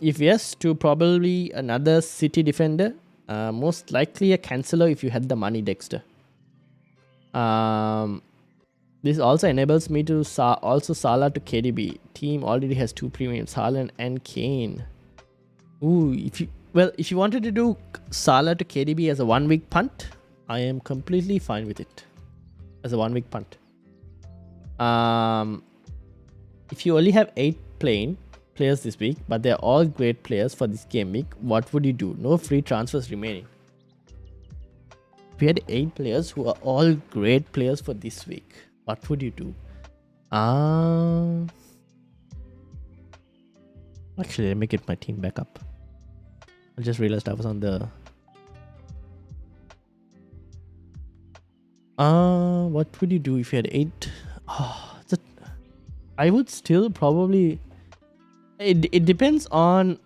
Speaker 2: If yes, to probably another City defender Most likely a canceller if you had the money, Dexter. This also enables me to also Salah to KDB. Team already has 2 premiums, Haaland and Kane. Ooh, if you wanted to do Salah to KDB as a 1 week punt, I am completely fine with it. As a 1 week punt. If you only have 8 players this week, but they're all great players for this game week, what would you do? No free transfers remaining. If you had 8 players who are all great players for this week, what would you do? Actually, let me get my team back up. I just realized I was on the... what would you do if you had 8? I would still probably... It depends on...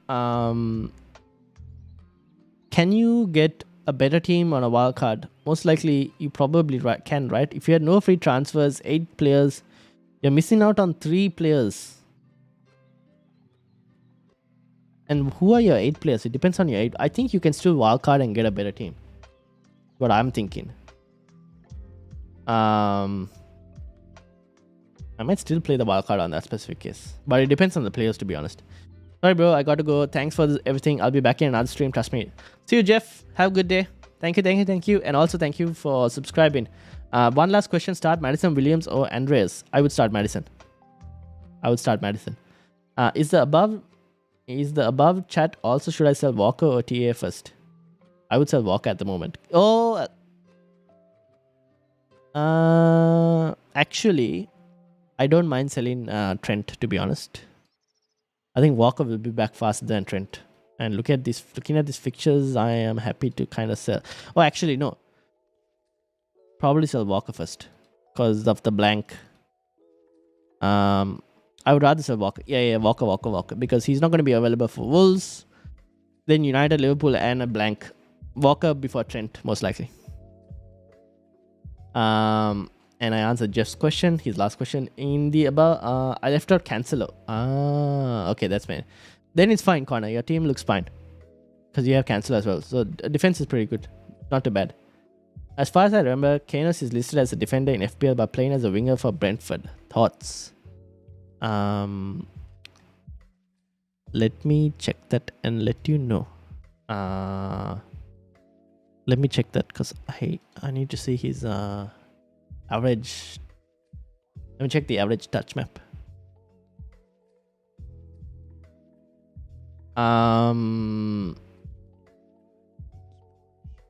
Speaker 2: can you get a better team on a wildcard? Most likely, you probably can, right? If you had no free transfers, 8 players, you're missing out on 3 players. And who are your 8 players? It depends on your 8. I think you can still wildcard and get a better team. What I'm thinking. I might still play the wildcard on that specific case. But it depends on the players, to be honest. Sorry, bro. I got to go. Thanks for everything. I'll be back in another stream. Trust me. See you, Jeff. Have a good day. Thank you. And also thank you for subscribing. One last question. Start Madison, Williams, or Andreas? I would start Madison. Is the above chat also should I sell Walker or TA first? I would sell Walker at the moment. Actually, I don't mind selling Trent, to be honest. I think Walker will be back faster than Trent. And looking at these fixtures, I am happy to kind of sell. Oh, actually, no. Probably sell Walker first because of the blank. I would rather sell Walker. Yeah, Walker. Because he's not going to be available for Wolves. Then United, Liverpool, and a blank. Walker before Trent, most likely. And I answered Jeff's question, his last question. In the above, I left out Cancelo. Okay, that's fine. Then it's fine, Connor. Your team looks fine. Because you have Cancelo as well. So defense is pretty good. Not too bad. As far as I remember, Kainos is listed as a defender in FPL but playing as a winger for Brentford. Thoughts? Let me check that and let you know. Let me check that because I need to see his average. Let me check the average touch map.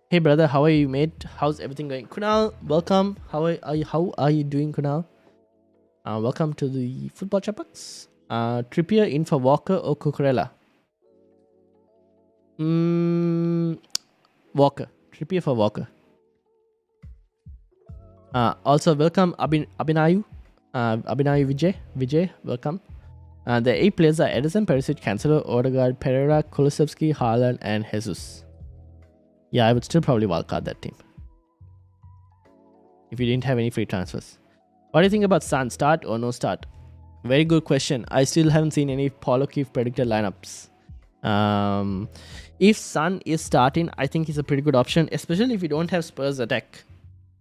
Speaker 2: Hey brother, how are you, mate? How's everything going? Kunal, welcome. How are you doing, Kunal? Welcome to the football Chatbox. Trippier in for Walker or Cucurella? Walker. Trippier for Walker. Also, welcome Abhinayu. Abhinayu Vijay, welcome. The 8 players are Edison, Perisic, Cancelo, Odegaard, Pereira, Kulusevski, Haaland, and Jesus. Yeah, I would still probably wildcard that team. If you didn't have any free transfers. What do you think about Son? Start or no start? Very good question. I still haven't seen any Paulo Keefe predicted lineups. If Son is starting, I think he's a pretty good option, especially if you don't have Spurs attack.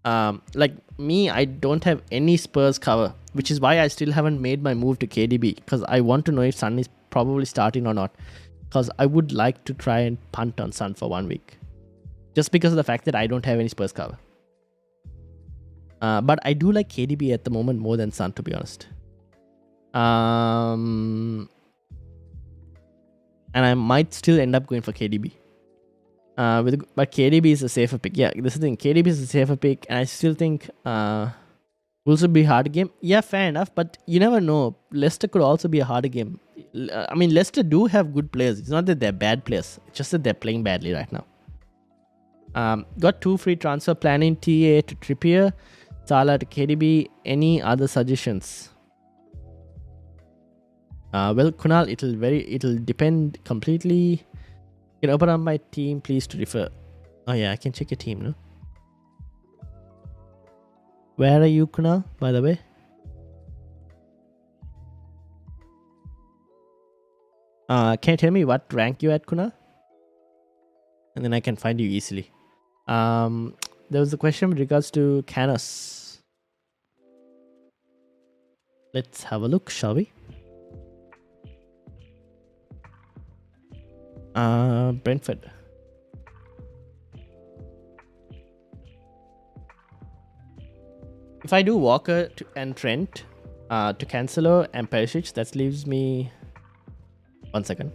Speaker 2: Like me, I don't have any Spurs cover, which is why I still haven't made my move to KDB, because I want to know if Son is probably starting or not, because I would like to try and punt on Son for 1 week, just because of the fact that I don't have any Spurs cover. But I do like KDB at the moment more than Son, to be honest. And I might still end up going for KDB. But KDB is a safer pick. Yeah, this is the thing. KDB is a safer pick, and I still think Wolves will be a harder game. Yeah, fair enough, but you never know. Leicester could also be a harder game. I mean, Leicester do have good players. It's not that they're bad players. It's just that they're playing badly right now. Got 2 free transfer planning. TA to Trippier, Salah to KDB. Any other suggestions? Well, Kunal, it'll depend completely. You can open up my team, please, to refer. Oh yeah, I can check your team, no? Where are you, Kunal, by the way? Can you tell me what rank you at, Kunal? and then I can find you easily. There was a question with regards to Canos. Let's have a look, shall we? Brentford. If I do Walker and Trent to Cancelo and Perisic, that leaves me 1 second.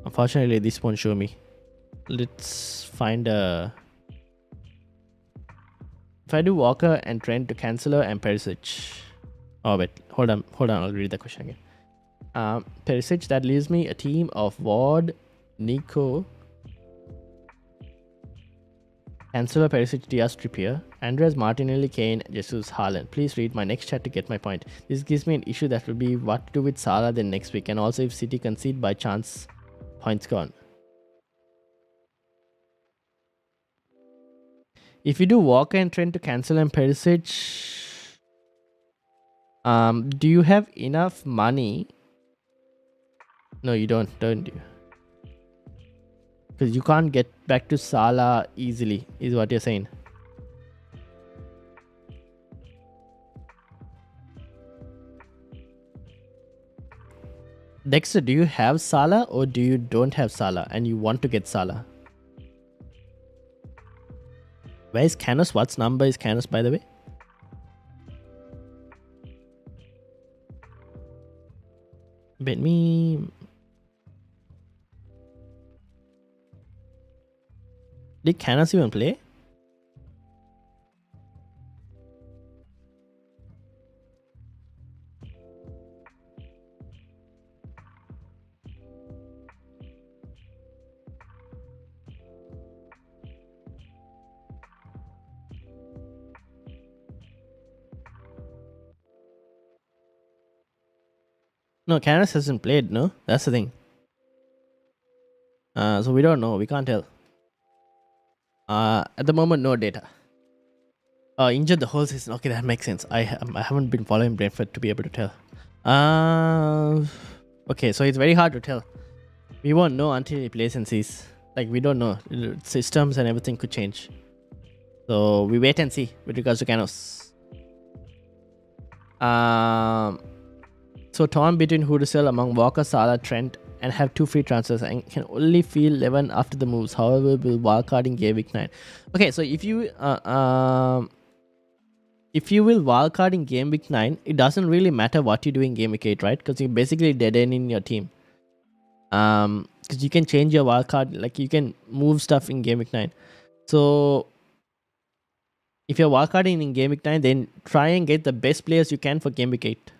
Speaker 2: Unfortunately, this won't show me. Let's find a. If I do Walker and Trent to Cancelo and Perisic. Oh wait, hold on. I'll read the question again. Perisic, that leaves me a team of Ward, Nico, Cancelo, Perisic, Diaz, Trippier, Andres, Martinelli, Kane, Jesus, Haaland. Please read my next chat to get my point. This gives me an issue that will be what to do with Salah then next week, and also if City concede by chance, points gone. If you do Walker and Trent to Cancelo and Perisic, do you have enough money? No, you don't you? Because you can't get back to Salah easily, is what you're saying. Dexter, do you have Salah or do you don't have Salah and you want to get Salah? Where is Canos? What's number is Canos, by the way? Bet me. Did Canos even play? No, Canos hasn't played, no? That's the thing. So we don't know. We can't tell. At the moment, no data. Injured the whole season. Okay, that makes sense. I haven't been following Brentford to be able to tell. Okay, so it's very hard to tell. We won't know until he plays and sees. Like, we don't know. Systems and everything could change. So we wait and see with regards to Canos. So torn between who to sell among Walker, Salah, Trent, and have 2 free transfers and can only feel 11 after the moves. However, will wildcard in game week 9. Okay, so if you will wildcard in game week 9, it doesn't really matter what you do in game week 8, right? Because you're basically dead end in your team. Because you can change your wildcard, like you can move stuff in game week 9. So if you're wildcarding in game week 9, then try and get the best players you can for game week 8.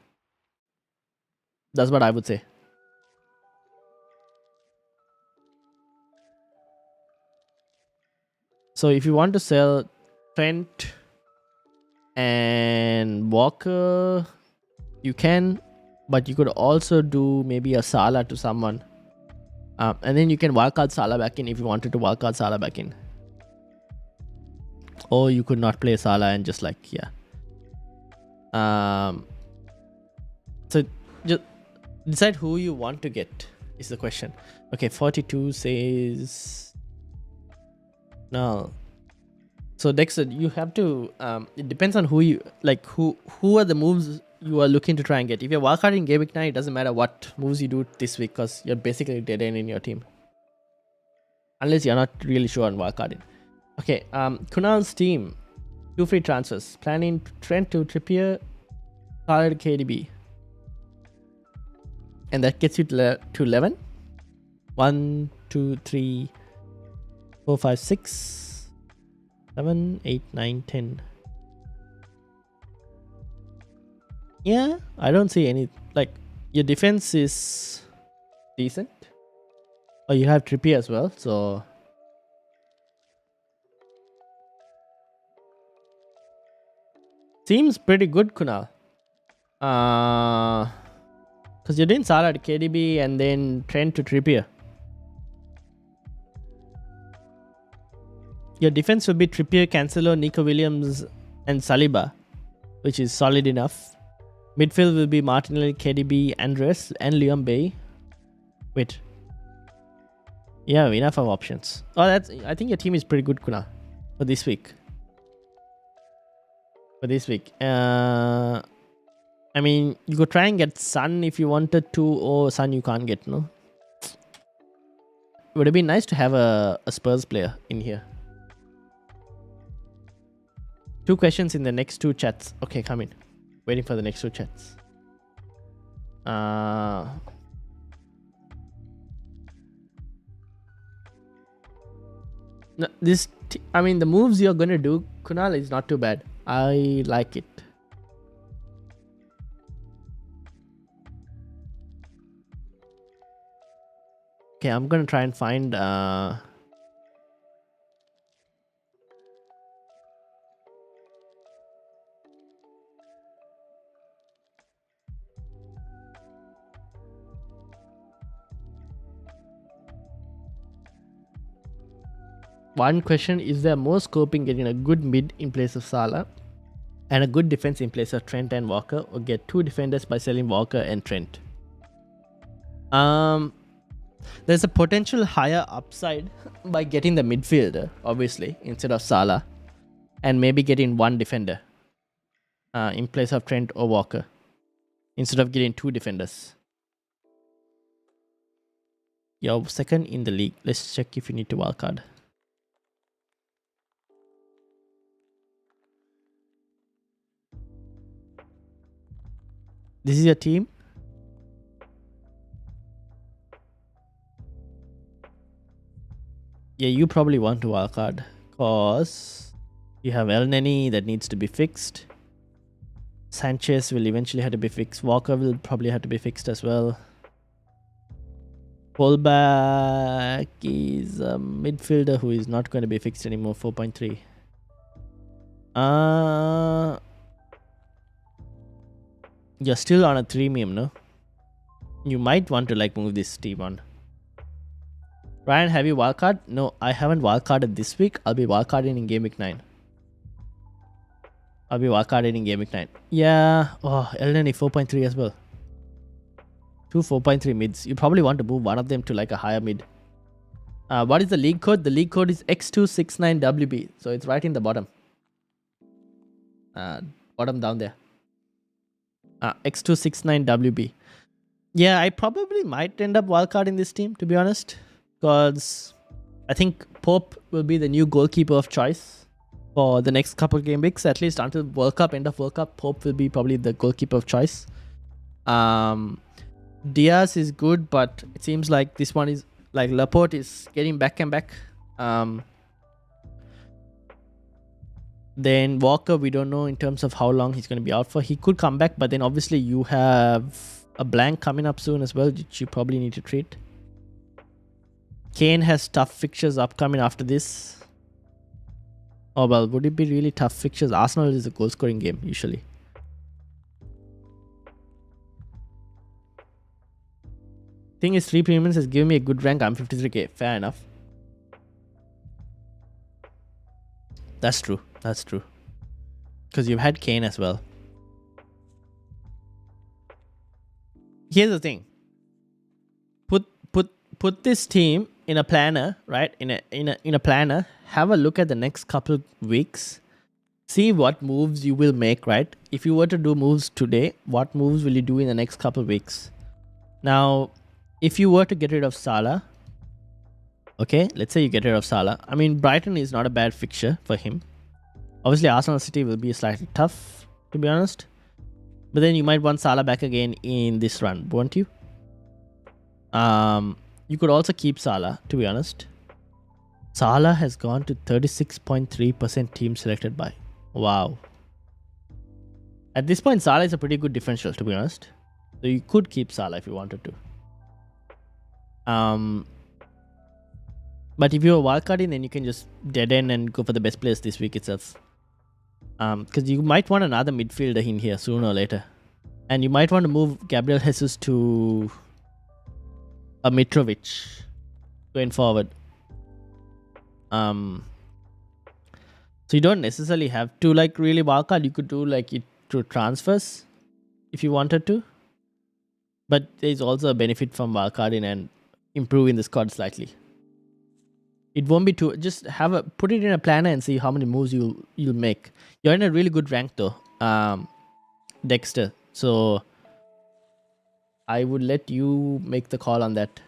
Speaker 2: That's what I would say. So if you want to sell Trent and Walker, you can, but you could also do maybe a Salah to someone. And then you can wildcard Salah back in if you wanted to wildcard Salah back in. Or you could not play Salah and just like, yeah. So just decide who you want to get is the question. Okay, 42 says no. So Dexter, you have to it depends on who you like, who are the moves you are looking to try and get. If you're wildcarding game week 9, it doesn't matter what moves you do this week because you're basically dead end in your team. Unless you're not really sure on wildcarding. Okay, Kunal's team, 2 free transfers. Planning Trent to Trippier, Salah to KDB. And that gets you to 11. 1, 2, 3, 4, 5, 6, 7, 8, 9, 10. Yeah, I don't see any. Like, your defense is decent. Oh, you have Trippier as well, so. Seems pretty good, Kunal. Because you're doing Salah to KDB and then Trent to Trippier. Your defense will be Trippier, Cancelo, Nico Williams, and Saliba, which is solid enough. Midfield will be Martinelli, KDB, Andres, and Liam Bay. Wait. Yeah, enough of options. Oh, I think your team is pretty good, Kuna, for this week. I mean, you could try and get Sun if you wanted to, or Sun you can't get, no? It would have been nice to have a Spurs player in here. 2 questions in the next 2 chats. Okay, come in. Waiting for the next 2 chats. No, I mean, the moves you're going to do, Kunal, is not too bad. I like it. Okay, I'm going to try and find... One question, is there more scope in getting a good mid in place of Salah and a good defense in place of Trent and Walker, or get 2 defenders by selling Walker and Trent? There's a potential higher upside by getting the midfielder, obviously, instead of Salah, and maybe getting 1 defender in place of Trent or Walker, instead of getting 2 defenders. You're second in the league. Let's check if you need to wildcard. This is your team. Yeah, you probably want to wildcard because you have El Neni that needs to be fixed. Sanchez will eventually have to be fixed. Walker will probably have to be fixed as well. Fullback is a midfielder who is not going to be fixed anymore. 4.3. You're still on a 3-meme, no? You might want to move this team on. Ryan, have you wildcard? No, I haven't wildcarded this week. I'll be wildcarding in Game Week 9. Yeah. Oh, Elneny 4.3 as well. 2 4.3 mids. You probably want to move one of them to a higher mid. What is the league code? The league code is X269WB. So it's right in the bottom. Bottom down there. X269WB. Yeah, I probably might end up wildcarding this team, to be honest. Because I think Pope will be the new goalkeeper of choice for the next couple game weeks. At least until World Cup, end of World Cup, Pope will be probably the goalkeeper of choice. Diaz is good, but it seems like this one is Laporte is getting back and back. Then Walker, we don't know in terms of how long he's going to be out for. He could come back, but then obviously you have a blank coming up soon as well, which you probably need to treat. Kane has tough fixtures upcoming after this. Oh well, would it be really tough fixtures? Arsenal is a goal scoring game usually. Thing is, 3 premiums has given me a good rank. I'm 53k. Fair enough. That's true. Because you've had Kane as well. Here's the thing. Put this team in a planner, right? In a planner. Have a look at the next couple weeks. See what moves you will make, right? If you were to do moves today, what moves will you do in the next couple weeks? Now, if you were to get rid of Salah, okay, let's say you get rid of Salah. I mean, Brighton is not a bad fixture for him. Obviously, Arsenal City will be slightly tough, to be honest. But then you might want Salah back again in this run, won't you? You could also keep Salah, to be honest. Salah has gone to 36.3% team selected by. Wow. At this point, Salah is a pretty good differential, to be honest. So you could keep Salah if you wanted to. But if you're wildcarding, then you can just dead end and go for the best players this week itself. Because you might want another midfielder in here sooner or later. And you might want to move Gabriel Jesus to a Mitrovic going forward. So you don't necessarily have to really wildcard. You could do it through transfers. if you wanted to. But there's also a benefit from wildcarding and improving the squad slightly. It won't be too. Just put it in a planner and see how many moves you'll make. You're in a really good rank though, Dexter. So I would let you make the call on that.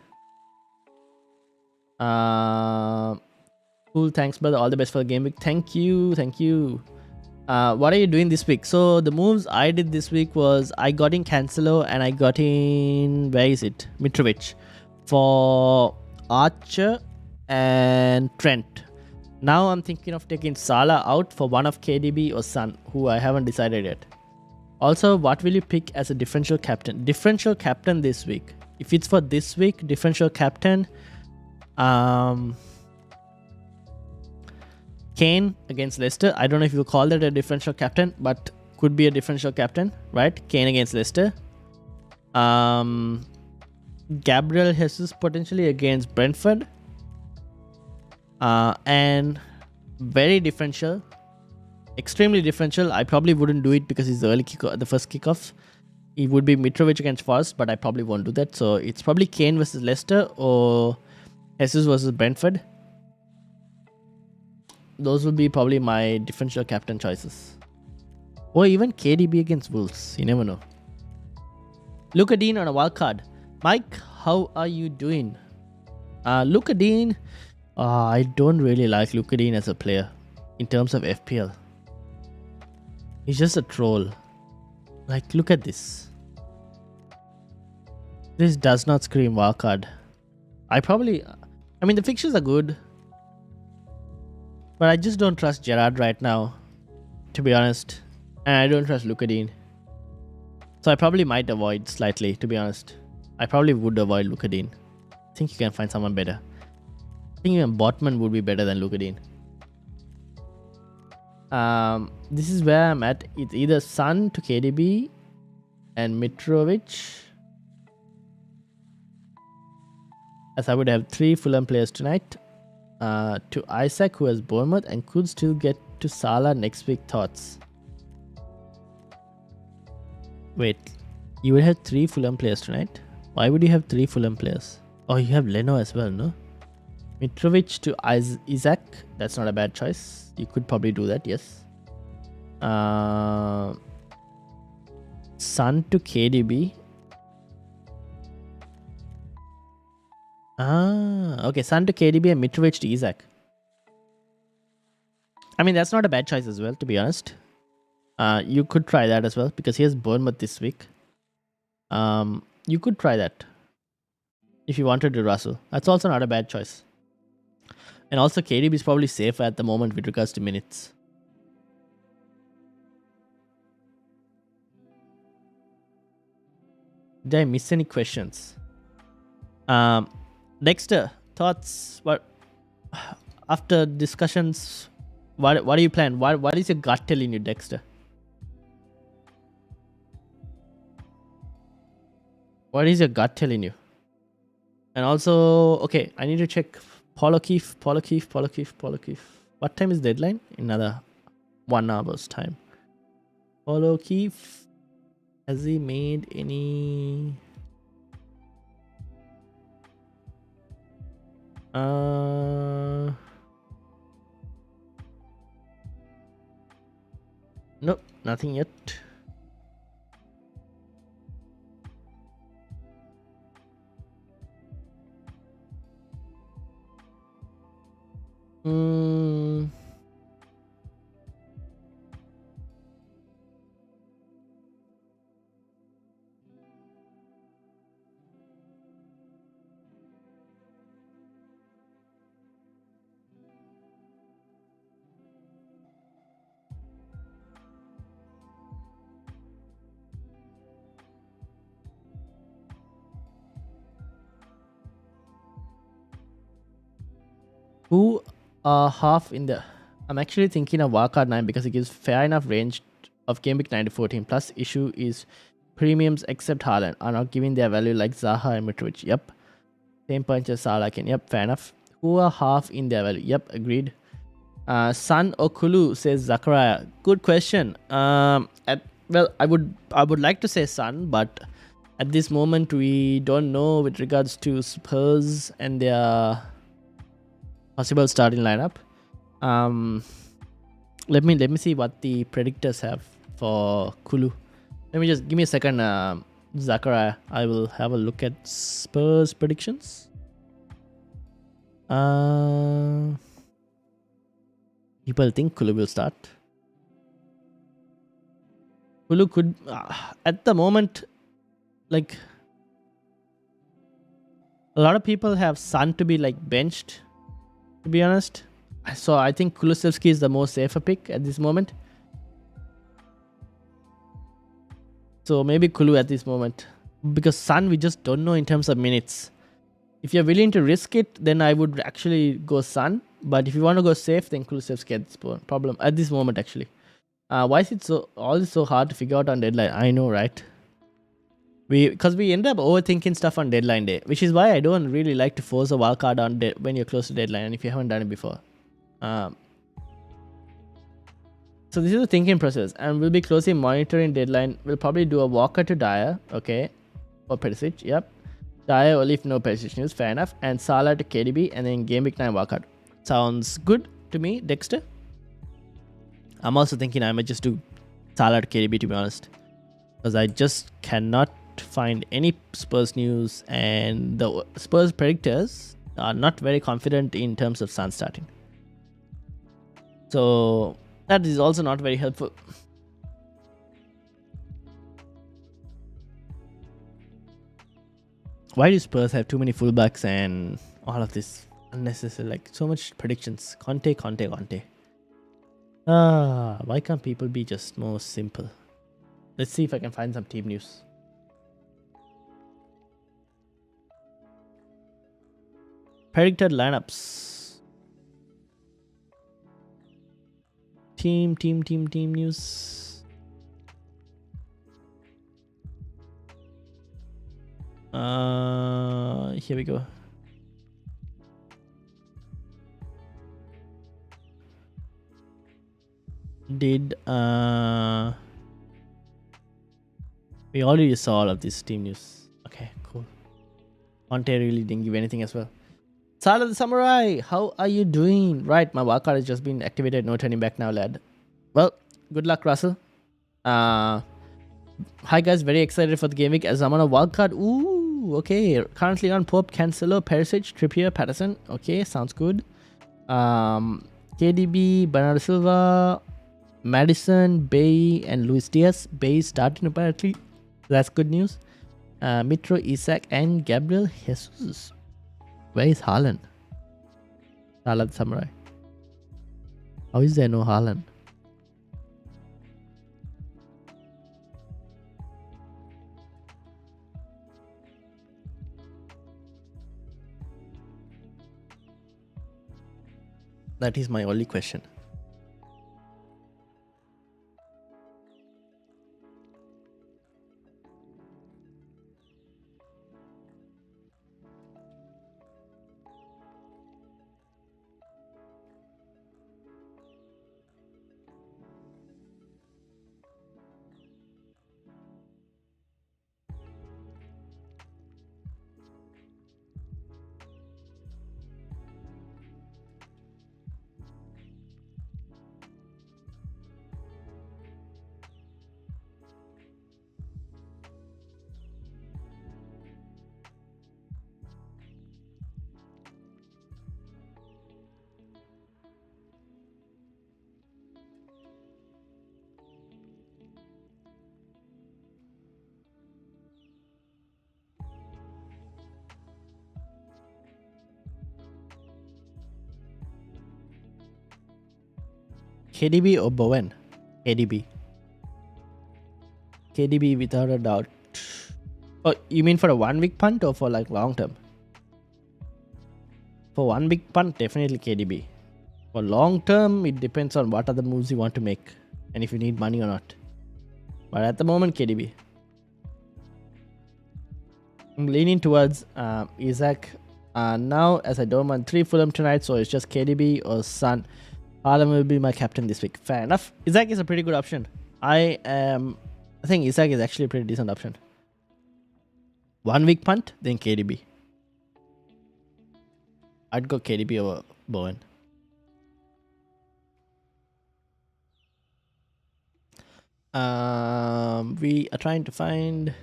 Speaker 2: Cool, thanks brother. All the best for the game week. Thank you. What are you doing this week? So the moves I did this week was I got in Cancelo and I got in, where is it? Mitrovic for Archer and Trent. Now I'm thinking of taking Salah out for one of KDB or Son, who I haven't decided yet. Also, what will you pick as a differential captain? Differential captain this week. If it's for this week, differential captain, Kane against Leicester. I don't know if you call that a differential captain, but could be a differential captain, right? Kane against Leicester. Gabriel Jesus potentially against Brentford. And very differential, extremely differential. I probably wouldn't do it because it's the the first kickoff. It would be Mitrovic against Forest, but I probably won't do that. So it's probably Kane versus Leicester or Jesus versus Brentford. Those would be probably my differential captain choices. Or even KDB against Wolves. You never know. Luka Dean on a wild card. Mike, how are you doing? Luka Dean. I don't really like Luka Dean as a player in terms of FPL. He's just a troll. Like, look at this. This does not scream wildcard. I mean, the fixtures are good. But I just don't trust Gerrard right now, to be honest. And I don't trust Luka Dean. So I probably might avoid slightly, to be honest. I probably would avoid Luka Dean. I think you can find someone better. I think even Botman would be better than Luka Dean. This is where I'm at. It's either Son to KDB and Mitrovic. As I would have 3 Fulham players tonight. To Isaac, who has Bournemouth and could still get to Salah next week. Thoughts? Wait, you would have 3 Fulham players tonight? Why would you have 3 Fulham players? Oh, you have Leno as well, no? Mitrovic to Isaac. That's not a bad choice. You could probably do that, yes. Son to KDB. Okay. Son to KDB and Mitrovic to Isaac. I mean, that's not a bad choice as well, to be honest. You could try that as well because he has Bournemouth this week. You could try that if you wanted to Russell. That's also not a bad choice. And also KDB is probably safer at the moment with regards to minutes. Did I miss any questions? Dexter, thoughts? What after discussions? What do you plan? What is your gut telling you, Dexter? What is your gut telling you? And also, okay, I need to check Paul O'Keefe. What time is deadline? Another 1 hour's time. Paul O'Keefe, has he made any? Nope, nothing yet. Who are half in the... I'm actually thinking of Wildcard 9 because it gives fair enough range of Game Week 9 to 14. Plus, issue is premiums except Haaland are not giving their value like Zaha and Mitrovic. Yep. Same punch as Salah can. Yep, fair enough. Who are half in their value? Yep, agreed. San Okulu says Zachariah. Good question. At Well, I would like to say Sun, but at this moment we don't know with regards to Spurs and their possible starting lineup. Let me see what the predictors have for Kulu. Let me just give me a second, Zachariah. I will have a look at Spurs predictions. People think Kulu will start. Kulu could, at the moment, like a lot of people have Sun to be like benched, to be honest. So I think Kulusevski is the most safer pick at this moment. So maybe Kulu at this moment. Because Sun, we just don't know in terms of minutes. If you're willing to risk it, then I would actually go Sun. But if you want to go safe, then Kulusevski at this problem at this moment actually. Why is it always so hard to figure out on deadline? I know, right? Because we end up overthinking stuff on deadline day, which is why I don't really like to force a wildcard on when you're close to deadline and if you haven't done it before. So this is the thinking process, and we'll be closely monitoring deadline. We'll probably do a Walker to Dyer, okay, or Perisic, yep. Dyer only if no Perisic news, fair enough, and Salah to KDB, and then game week 9 wildcard. Sounds good to me, Dexter. I'm also thinking I might just do Salah to KDB, to be honest, because I just cannot find any Spurs news, and the Spurs predictors are not very confident in terms of Son starting. So that is also not very helpful. Why do Spurs have too many fullbacks and all of this unnecessary, like so much predictions? Conte. Why can't people be just more simple? Let's see if I can find some team news. Predicted lineups. Team news. Here we go. We already saw all of this team news. Okay, cool. Conte really didn't give anything as well. Salah the Samurai, how are you doing? Right, my wildcard has just been activated. No turning back now, lad. Well, good luck, Russell. Hi guys, very excited for the game week as I'm on a wildcard. Ooh, okay. Currently on Pope, Cancelo, Perisic, Trippier, Patterson. Okay, sounds good. KDB, Bernardo Silva, Madison, Bay, and Luis Diaz. Bay starting apparently. That's good news. Mitro, Isak, and Gabriel Jesus. Where is Haaland? Salah the Samurai. How is there no Haaland? That is my only question. KDB or Bowen? KDB. KDB without a doubt. Oh, you mean for a 1 week punt or for like long term? For 1 week punt, definitely KDB. For long term, it depends on what other moves you want to make and if you need money or not. But at the moment, KDB. I'm leaning towards Isaac now, as I don't want 3 Fulham tonight, so it's just KDB or Son. Haaland will be my captain this week. Fair enough. Isaac is a pretty good option. I am I think Isaac is actually a pretty decent option. 1 week punt, then KDB. I'd go KDB over Bowen. We are trying to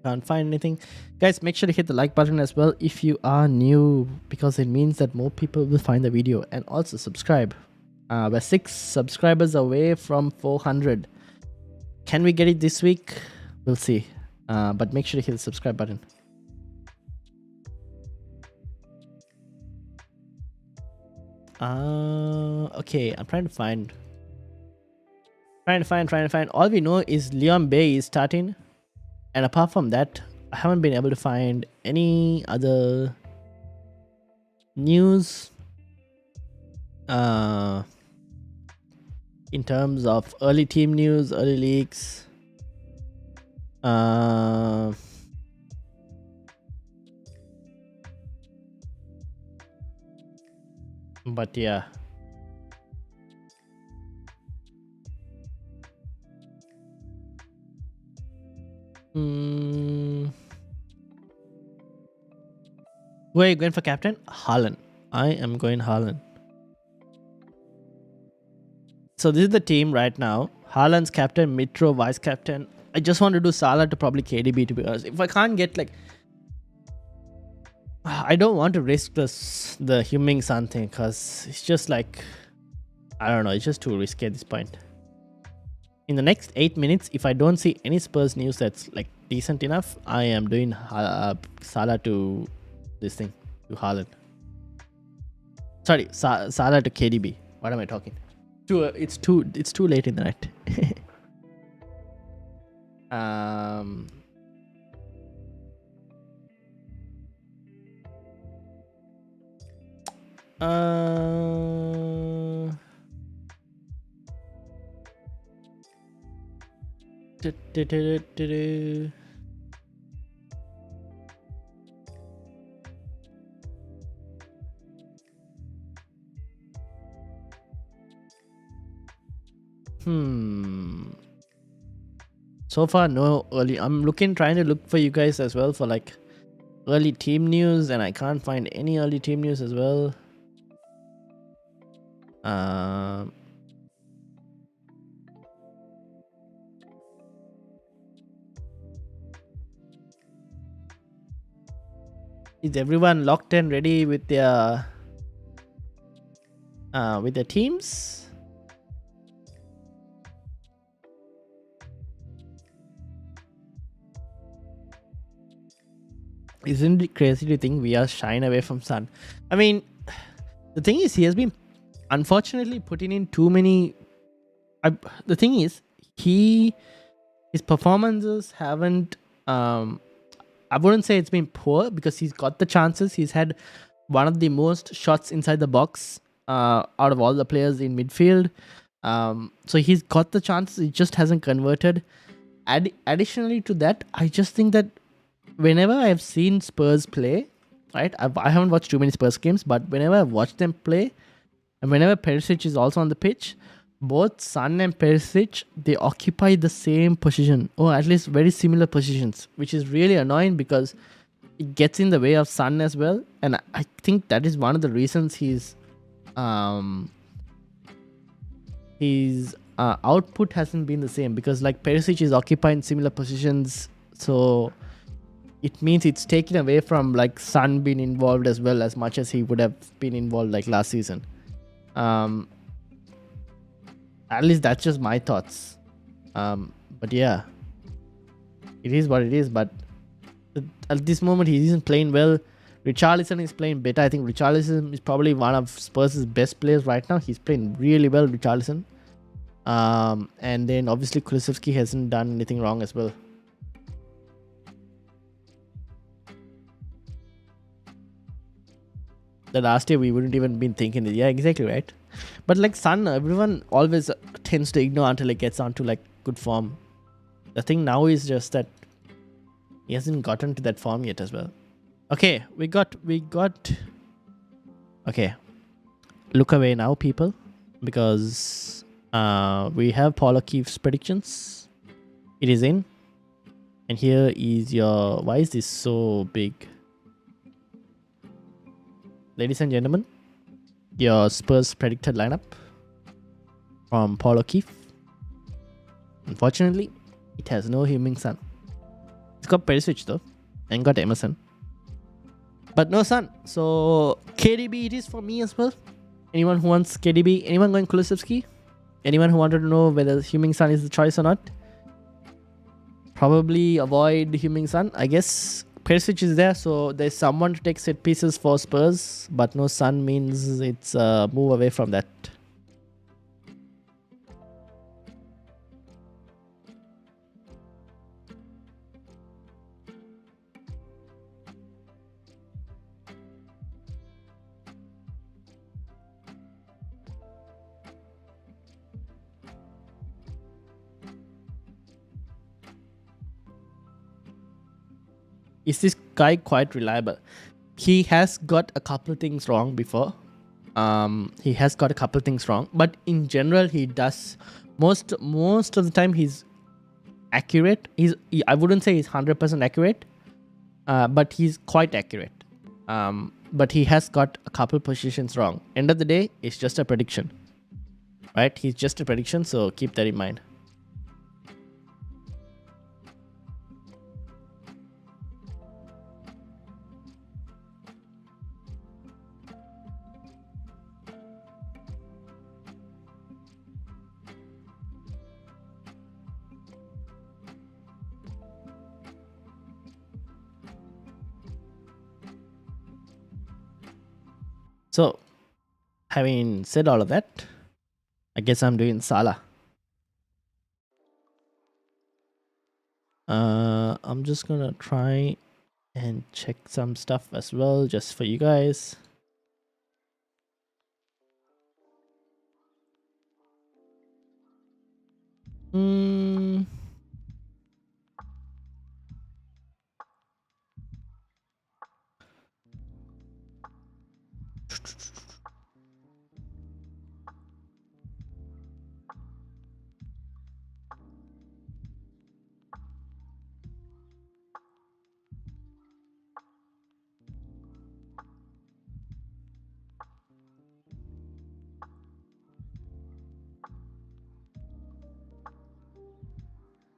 Speaker 2: can't find anything. Guys, make sure to hit the like button as well if you are new, because it means that more people will find the video, and also subscribe. We're 6 subscribers away from 400. Can we get it this week? We'll see. But make sure to hit the subscribe button. Okay, I'm trying to find. Trying to find. All we know is Leon Bay is starting, and apart from that, I haven't been able to find any other news. In terms of early team news, early leaks. But yeah. Who are you going for captain? Haaland. I am going Haaland. So this is the team right now. Haaland's captain, Mitro vice captain. I just want to do Salah to probably KDB, to be honest. If I can't get like, I don't want to risk the Heung-min Son thing, because it's just like, I don't know, it's just too risky at this point. In the next 8 minutes, if I don't see any Spurs news that's like decent enough, I am doing Salah to this thing, to Haaland. Sorry, Salah to KDB. What am I talking? It's too late in the night. So far, no early. I'm trying to look for you guys as well for like early team news, and I can't find any early team news as well. Is everyone locked and ready with their teams? Isn't it crazy to think we are shying away from Son? I mean, the thing is, he has been unfortunately putting in too many. The thing is, his performances haven't. I wouldn't say it's been poor, because he's got the chances. He's had one of the most shots inside the box out of all the players in midfield. So he's got the chances. He just hasn't converted. Additionally to that, I just think that whenever I've seen Spurs play, right? I haven't watched too many Spurs games, but whenever I've watched them play, and whenever Perisic is also on the pitch, both Son and Perisic, they occupy the same position, or at least very similar positions, which is really annoying because it gets in the way of Son as well. And I think that is one of the reasons his output hasn't been the same, because like Perisic is occupying similar positions, so it means it's taken away from like Son being involved as well, as much as he would have been involved like last season. At least that's just my thoughts. But yeah, it is what it is. But at this moment, he isn't playing well. Richarlison is playing better. I think Richarlison is probably one of Spurs' best players right now. He's playing really well, Richarlison. And then obviously Kulusevski hasn't done anything wrong as well. The last year we wouldn't even been thinking it. Yeah, exactly right. But like Son, everyone always tends to ignore until it gets onto like good form. The thing now is just that he hasn't gotten to that form yet as well. Okay, we got. Okay, look away now, people, because we have Paul O'Keefe's predictions. It is in. And here is your... Why is this so big? Ladies and gentlemen, your Spurs predicted lineup from Paul O'Keefe. Unfortunately, it has no Heung-min Son. It's got Perisic though, and got Emerson. But no Son. So KDB it is for me as well. Anyone who wants KDB? Anyone going Kulusevski? Anyone who wanted to know whether Heung-min Son is the choice or not? Probably avoid Heung-min Son. I guess Perisic is there, so there's someone to take set pieces for Spurs, but no Son means it's a move away from that. Is this guy quite reliable? He has got a couple of things wrong before. He has got a couple of things wrong, but in general, he does most of the time he's accurate. I wouldn't say he's 100% accurate, but he's quite accurate. But he has got a couple positions wrong. End of the day, it's just a prediction, right? He's just a prediction, so keep that in mind. So, having said all of that, I guess I'm doing Salah. I'm just gonna try and check some stuff as well, just for you guys.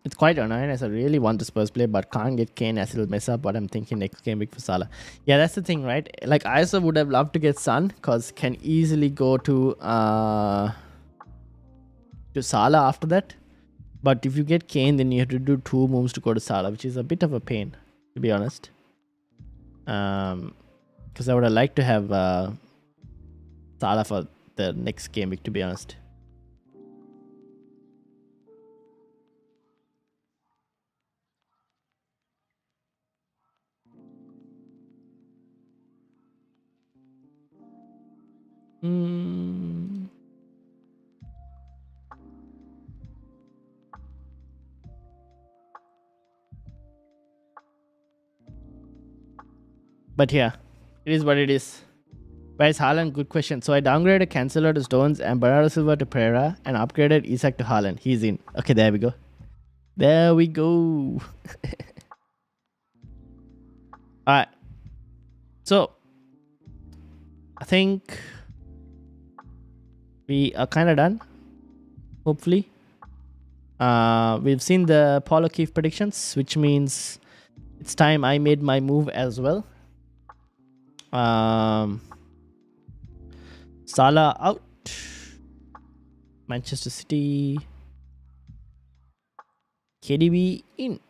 Speaker 2: It's quite annoying as I really want the Spurs play, but can't get Kane as it'll mess up what I'm thinking next game week for Salah. Yeah, that's the thing, right? Like, I also would have loved to get Son, because can easily go to Salah after that. But if you get Kane, then you have to do 2 moves to go to Salah, which is a bit of a pain, to be honest. Because I would have liked to have Salah for the next game week, to be honest. But yeah, it is what it is. Where's Haaland? Good question. So I downgraded Cancelo to Stones and Bernardo Silva to Pereira and upgraded Isak to Haaland. He's in. Okay, there we go. There we go. Alright. So, I think we are kind of done. Hopefully. We've seen the Paul O'Keefe predictions, which means it's time I made my move as well. Salah out. Manchester City. KDB in.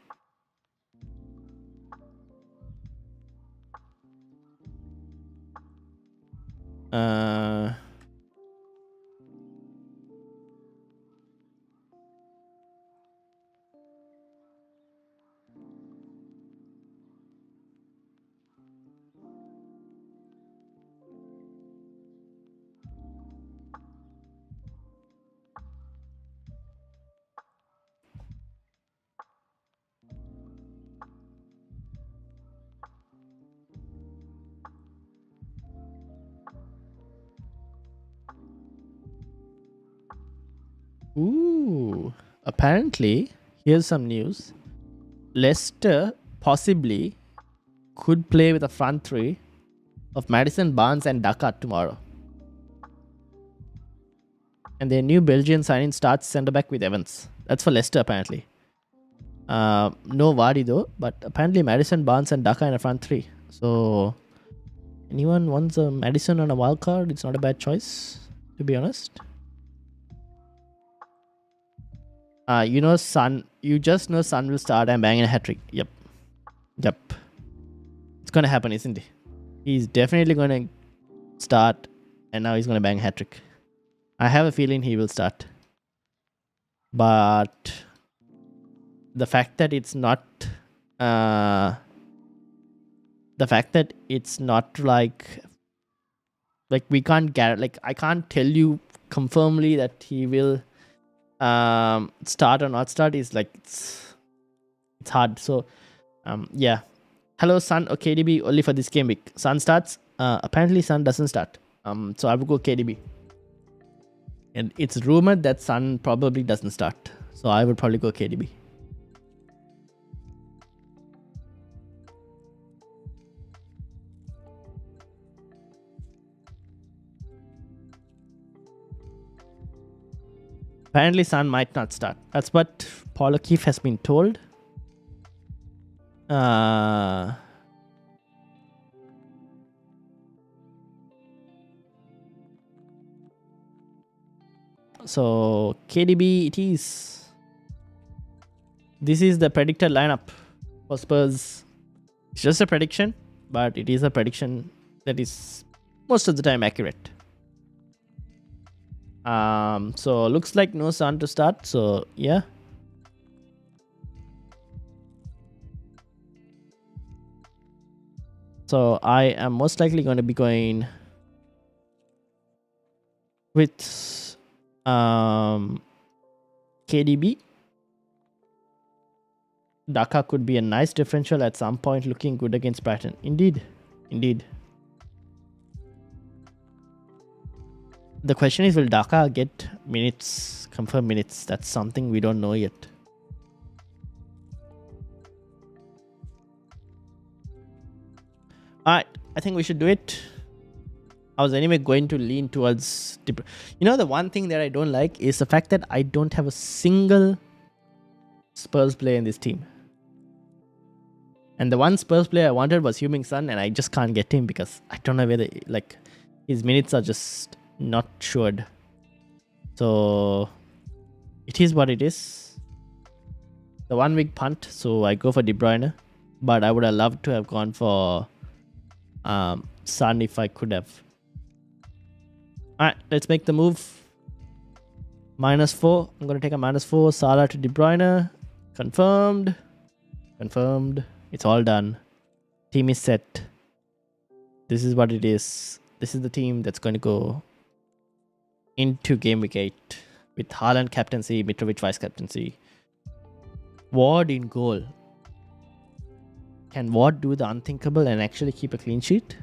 Speaker 2: Ooh, apparently here's some news. Leicester possibly could play with a front three of Madison, Barnes, and Daka tomorrow. And their new Belgian signing starts centre back with Evans. That's for Leicester apparently. No Vardy though, but apparently Madison, Barnes, and Daka in a front three. So anyone wants a Madison on a wild card? It's not a bad choice, to be honest. Son. You just know Son will start and bang in a hat trick. Yep. It's gonna happen, isn't it? He's definitely gonna start, and now he's gonna bang a hat trick. I have a feeling he will start, but the fact that it's not, like we can't I can't tell you confirmly that he will start or not start is like it's hard. So yeah. Hello Sun or KDB only for this game week. Sun starts. Apparently Sun doesn't start. So I will go KDB. And it's rumored that Sun probably doesn't start. So I would probably go KDB. Apparently Sun might not start. That's what Paul O'Keefe has been told. So KDB it is. This is the predictor lineup for Spurs. It's just a prediction, but it is a prediction that is most of the time accurate. So looks like no Son to start. So yeah. So I am most likely going to be going with KDB. Daka could be a nice differential at some point, looking good against Brighton. Indeed. The question is, will Daka get minutes, confirmed minutes? That's something we don't know yet. Alright, I think we should do it. I was anyway going to lean towards... the one thing that I don't like is the fact that I don't have a single Spurs player in this team. And the one Spurs player I wanted was Heung-min Son, and I just can't get him because I don't know whether his minutes are just not assured. So it is what it is. The 1 week punt, so I go for De Bruyne, but I would have loved to have gone for Son if I could have. Alright, let's make the move. -4. I'm going to take a -4. Salah to De Bruyne. Confirmed. It's all done. Team is set. This is what it is. This is the team that's going to go into Game Week 8 with Haaland captaincy, Mitrovic vice captaincy. Ward in goal. Can Ward do the unthinkable and actually keep a clean sheet?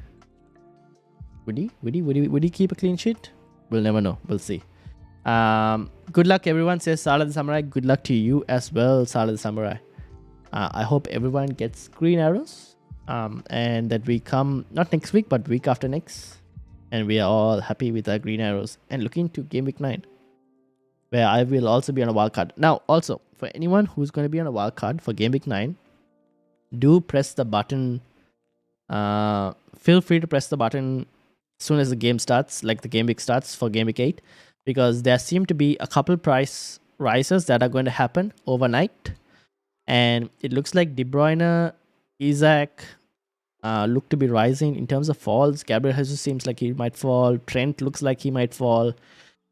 Speaker 2: Would he keep a clean sheet? We'll never know. We'll see. Good luck everyone, says Salah the Samurai. Good luck to you as well, Salah the Samurai. I hope everyone gets green arrows. And that we come not next week but week after next. And we are all happy with our green arrows and looking to Game Week 9, where I will also be on a wildcard. Now, also, for anyone who's going to be on a wildcard for Game Week 9, do press the button. Feel free to press the button as soon as the game starts, like the Game Week starts for Game Week 8, because there seem to be a couple price rises that are going to happen overnight. And it looks like De Bruyne, Isaac, look to be rising in terms of falls. Gabriel Jesus seems like he might fall. Trent looks like he might fall.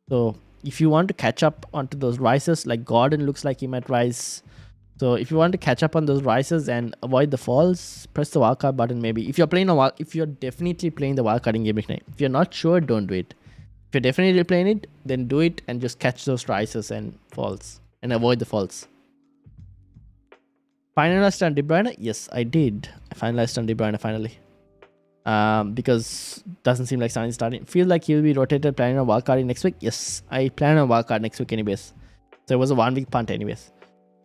Speaker 2: So if you want to catch up onto those rises, like Gordon looks like he might rise. So if you want to catch up on those rises and avoid the falls, press the wildcard button maybe. If you're playing if you're definitely playing the wildcard in Game Week 9. If you're not sure, don't do it. If you're definitely playing it, then do it and just catch those rises and falls and avoid the falls. Finalized on De Bruyne? Yes, I did. I finalized on De Bruyne finally. Because doesn't seem like Son is starting. Feel like he'll be rotated, planning on wildcard next week. Yes, I plan on wildcard next week anyways. So it was a 1 week punt anyways.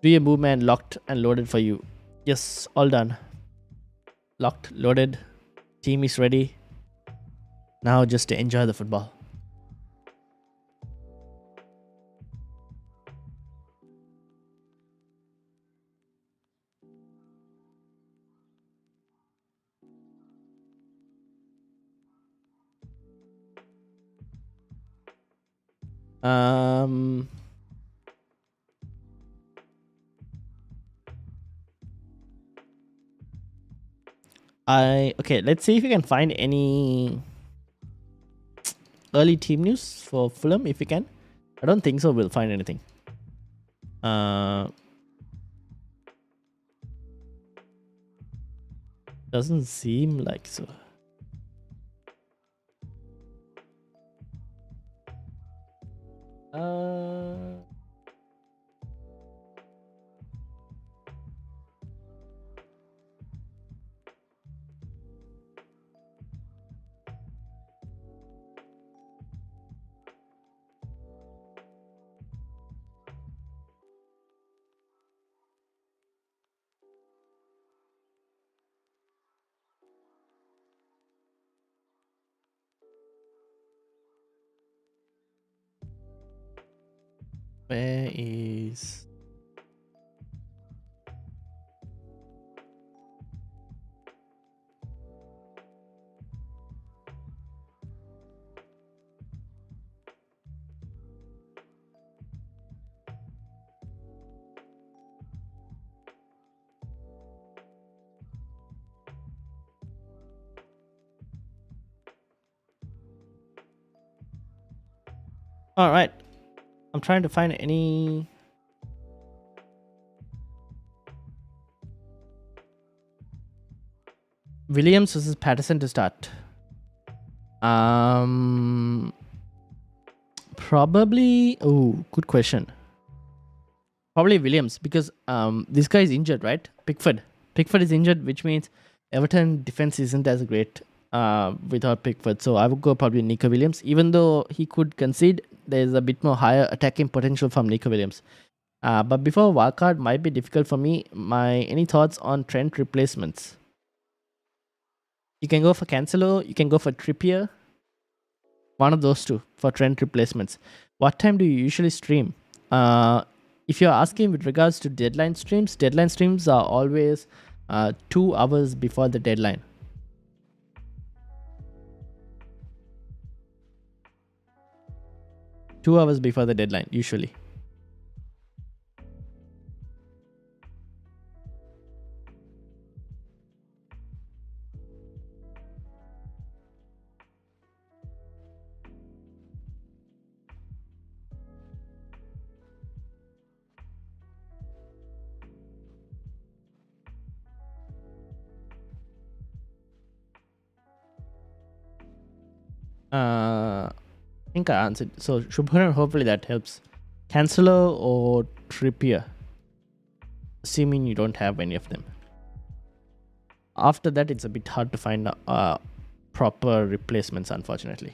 Speaker 2: 3 movement locked and loaded for you. Yes, all done. Locked, loaded. Team is ready. Now just to enjoy the football. Um, okay. Let's see if we can find any early team news for Fulham. If we can, I don't think so. We'll find anything. Doesn't seem like so. Where is? All right. I'm trying to find any. Williams versus Patterson to start. Probably. Oh, good question. Probably Williams because this guy is injured, right? Pickford is injured, which means Everton defense isn't as great without Pickford. So I would go probably Nico Williams, even though he could concede. There's a bit more higher attacking potential from Nico Williams. But before Wildcard might be difficult for me. Any thoughts on Trent replacements? You can go for Cancelo. You can go for Trippier. One of those two for Trent replacements. What time do you usually stream? If you're asking with regards to deadline streams are always 2 hours before the deadline. Two hours before the deadline, usually. I think I answered. So Shubharan, hopefully that helps. Cancelo or Trippier? Assuming you don't have any of them. After that, it's a bit hard to find proper replacements, unfortunately.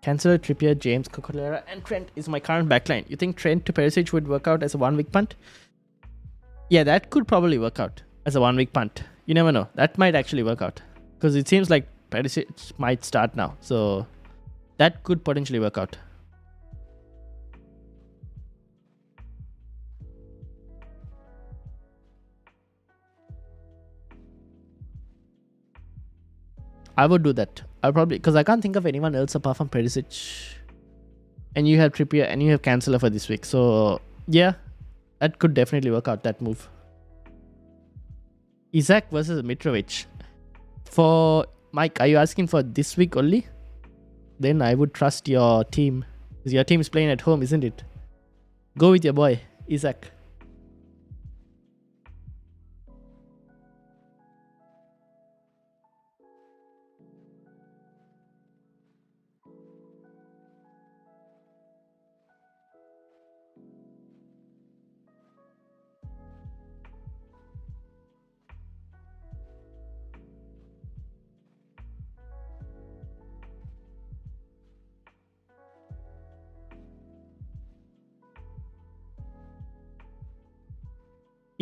Speaker 2: Cancelo, Trippier, James, Cucurella, and Trent is my current backline. You think Trent to Perisic would work out as a 1 week punt? Yeah, that could probably work out as a 1 week punt. You never know. That might actually work out. Because it seems like Perisic might start now. So that could potentially work out. I would do that. I'll probably, because I can't think of anyone else apart from Perisic. And you have Trippier and you have Cancelo for this week. So yeah, that could definitely work out, that move. Isaac versus Mitrovic. For Mike, are you asking for this week only? Then I would trust your team. Because your team is playing at home, isn't it? Go with your boy, Isaac.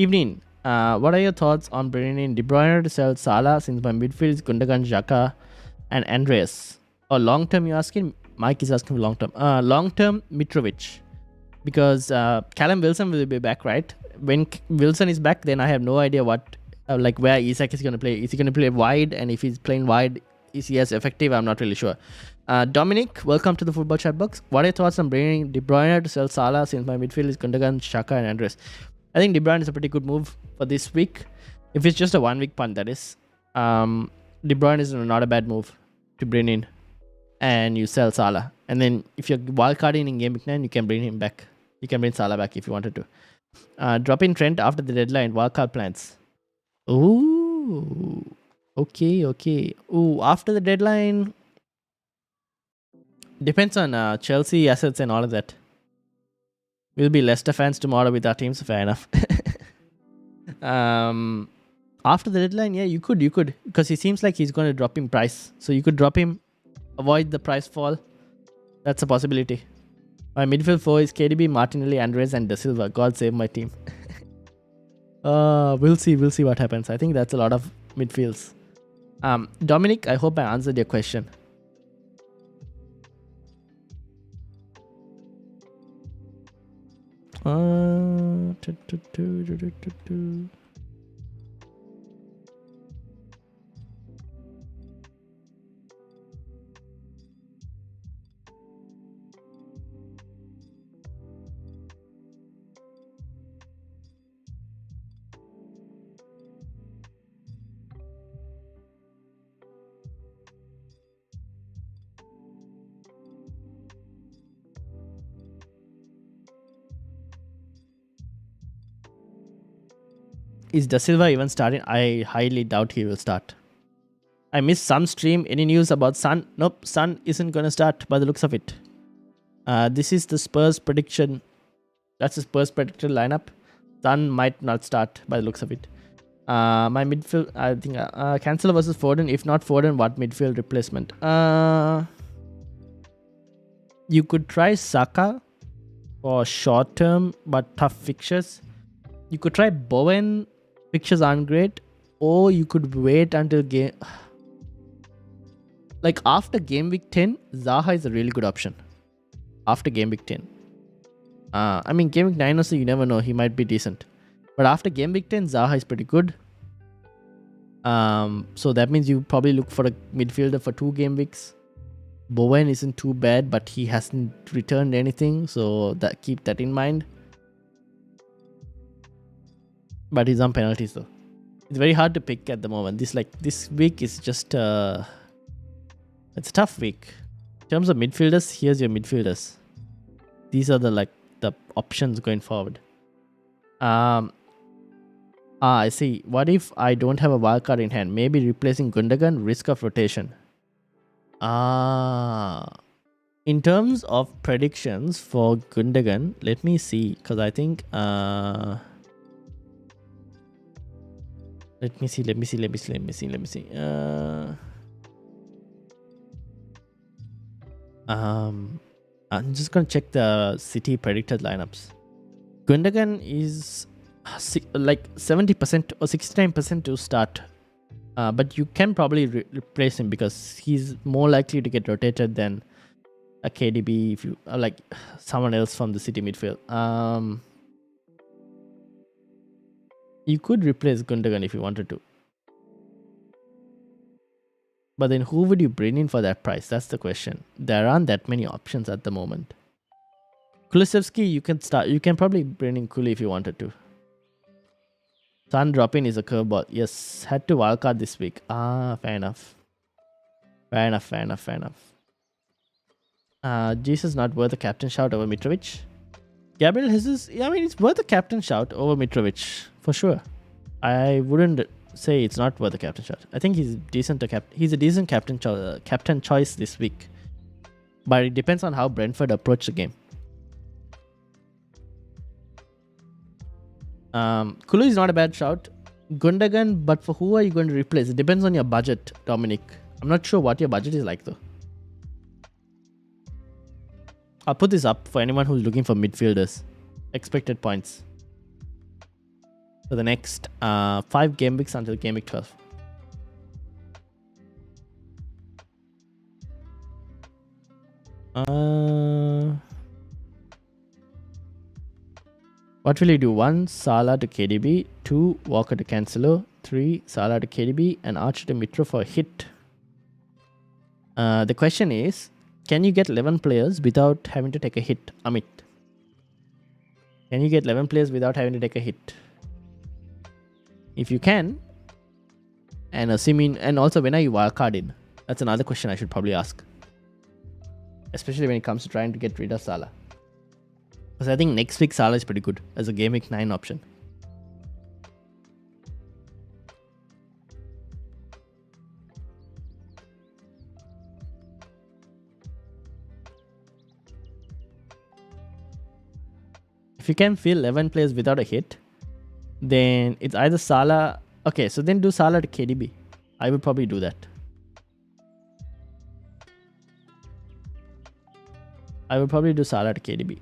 Speaker 2: Evening. What are your thoughts on bringing in De Bruyne to sell Salah since my midfield is Gundogan, Xhaka, and Andreas? Or long term, you're asking? Mike is asking for long term. Long term, Mitrovic. Because Callum Wilson will be back, right? When Wilson is back, then I have no idea what, where Isak is going to play. Is he going to play wide? And if he's playing wide, is he as effective? I'm not really sure. Dominic, welcome to the Football Chat Box. What are your thoughts on bringing De Bruyne to sell Salah since my midfield is Gundogan, Xhaka, and Andres? I think De Bruyne is a pretty good move for this week. If it's just a 1 week punt, that is. De Bruyne is not a bad move to bring in. And you sell Salah. And then if you're wildcarding in Game Week 9, you can bring him back. You can bring Salah back if you wanted to. Drop in Trent after the deadline. Wildcard plans. Ooh. Okay. Ooh, after the deadline. Depends on Chelsea assets and all of that. We'll be Leicester fans tomorrow with our team, so fair enough. After the deadline, yeah, you could. Because he seems like he's going to drop in price. So you could drop him, avoid the price fall. That's a possibility. My midfield 4 is KDB, Martinelli, Andres, and Da Silva. God save my team. We'll see what happens. I think that's a lot of midfields. Dominic, I hope I answered your question. Is Da Silva even starting? I highly doubt he will start. I missed some stream. Any news about Son? Nope, Son isn't going to start by the looks of it. This is the Spurs prediction. That's the Spurs predictor lineup. Son might not start by the looks of it. My midfield, I think, Cancelo versus Foden. If not Foden, what midfield replacement? You could try Saka for short term but tough fixtures. You could try Bowen. Fixtures aren't great. Or you could wait until game... after game week 10, Zaha is a really good option. After game week 10. Game week 9 also, you never know. He might be decent. But after game week 10, Zaha is pretty good. So that means you probably look for a midfielder for 2 game weeks. Bowen isn't too bad, but he hasn't returned anything. So keep that in mind. But he's on penalties though. It's very hard to pick at the moment. This week is just it's a tough week. In terms of midfielders, here's your midfielders. These are the options going forward. I see. What if I don't have a wildcard in hand? Maybe replacing Gundogan, risk of rotation. In terms of predictions for Gundogan, let me see. Because I think Let me see. I'm just gonna check the City predicted lineups. Gundogan is 70% or 69% to start, but you can probably replace him because he's more likely to get rotated than a KDB if you someone else from the City midfield. You could replace Gundogan if you wanted to. But then who would you bring in for that price? That's the question. There aren't that many options at the moment. Kulusevski, you can start. You can probably bring in Kuli if you wanted to. Sun drop-in is a curveball. Yes, had to wildcard this week. Fair enough. Jesus not worth a captain shout over Mitrovic. Gabriel Jesus, it's worth a captain shout over Mitrovic. For sure. I wouldn't say it's not worth a captain shot. I think he's decent he's a decent captain choice this week. But it depends on how Brentford approach the game. Kulu is not a bad shout. Gundogan, but for who are you going to replace? It depends on your budget, Dominic. I'm not sure what your budget is like though. I'll put this up for anyone who's looking for midfielders. Expected points. for the next 5 game weeks until game week 12. What will you do? 1, Salah to KDB. 2, Walker to Cancelo. 3, Salah to KDB and Archer to Mitro for a hit. The question is, can you get 11 players without having to take a hit? Amit. Can you get 11 players without having to take a hit? If you can, and assuming, and also when are you wildcarding? That's another question I should probably ask. Especially when it comes to trying to get rid of Salah. Because I think next week Salah is pretty good as a game week 9 option. If you can fill 11 players without a hit, then it's either Salah. Okay, so then do Salah to KDB. I would probably do that. I would probably do Salah to KDB.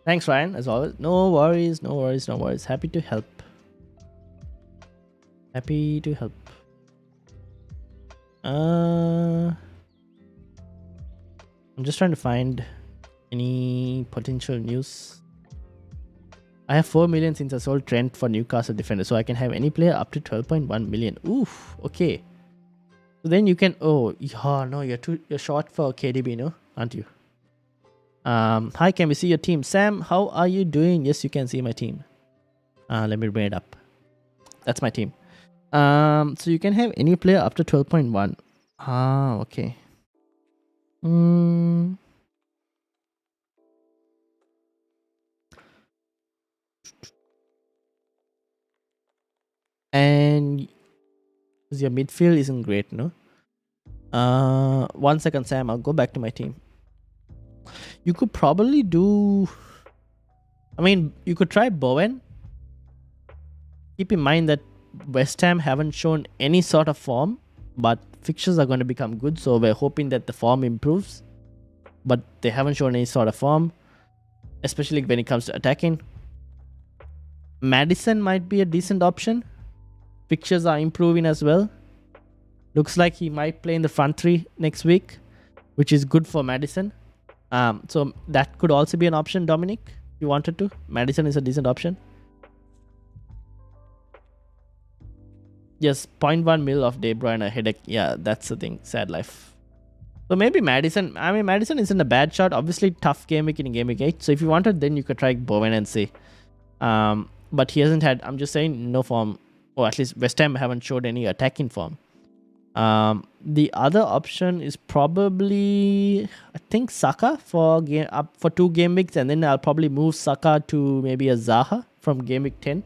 Speaker 2: Thanks, Ryan, as always. No worries, no worries, no worries. Happy to help. Happy to help. I'm just trying to find any potential news. I have 4 million since I sold Trent for Newcastle defender, so I can have any player up to 12.1 million. Oof, okay. So then you can. Oh, yeah, no, you're short for KDB, no, aren't you? Hi, can we see your team? Sam, how are you doing? Yes, you can see my team. Let me bring it up. That's my team. So you can have any player up to 12.1. Okay. And your midfield isn't great, no? 1 second, Sam. I'll go back to my team. You could probably do. I mean, you could try Bowen. Keep in mind that West Ham haven't shown any sort of form, but fixtures are going to become good, so we're hoping that the form improves. But they haven't shown any sort of form, especially when it comes to attacking. Maddison might be a decent option. Fixtures are improving as well. Looks like he might play in the front 3 next week, which is good for Maddison. So that could also be an option, Dominic, if you wanted to. Maddison is a decent option. Yes, 0.1 mil of De Bruyne headache. Yeah, that's the thing. Sad life. So maybe Maddison. I mean, Maddison isn't a bad shot. Obviously, tough game week in game week 8. So if you wanted, then you could try Bowen and see. But he hasn't had, I'm just saying, no form. Or at least West Ham haven't showed any attacking form. The other option is probably, I think, Saka for 2 game weeks, and then I'll probably move Saka to maybe a Zaha from game week 10.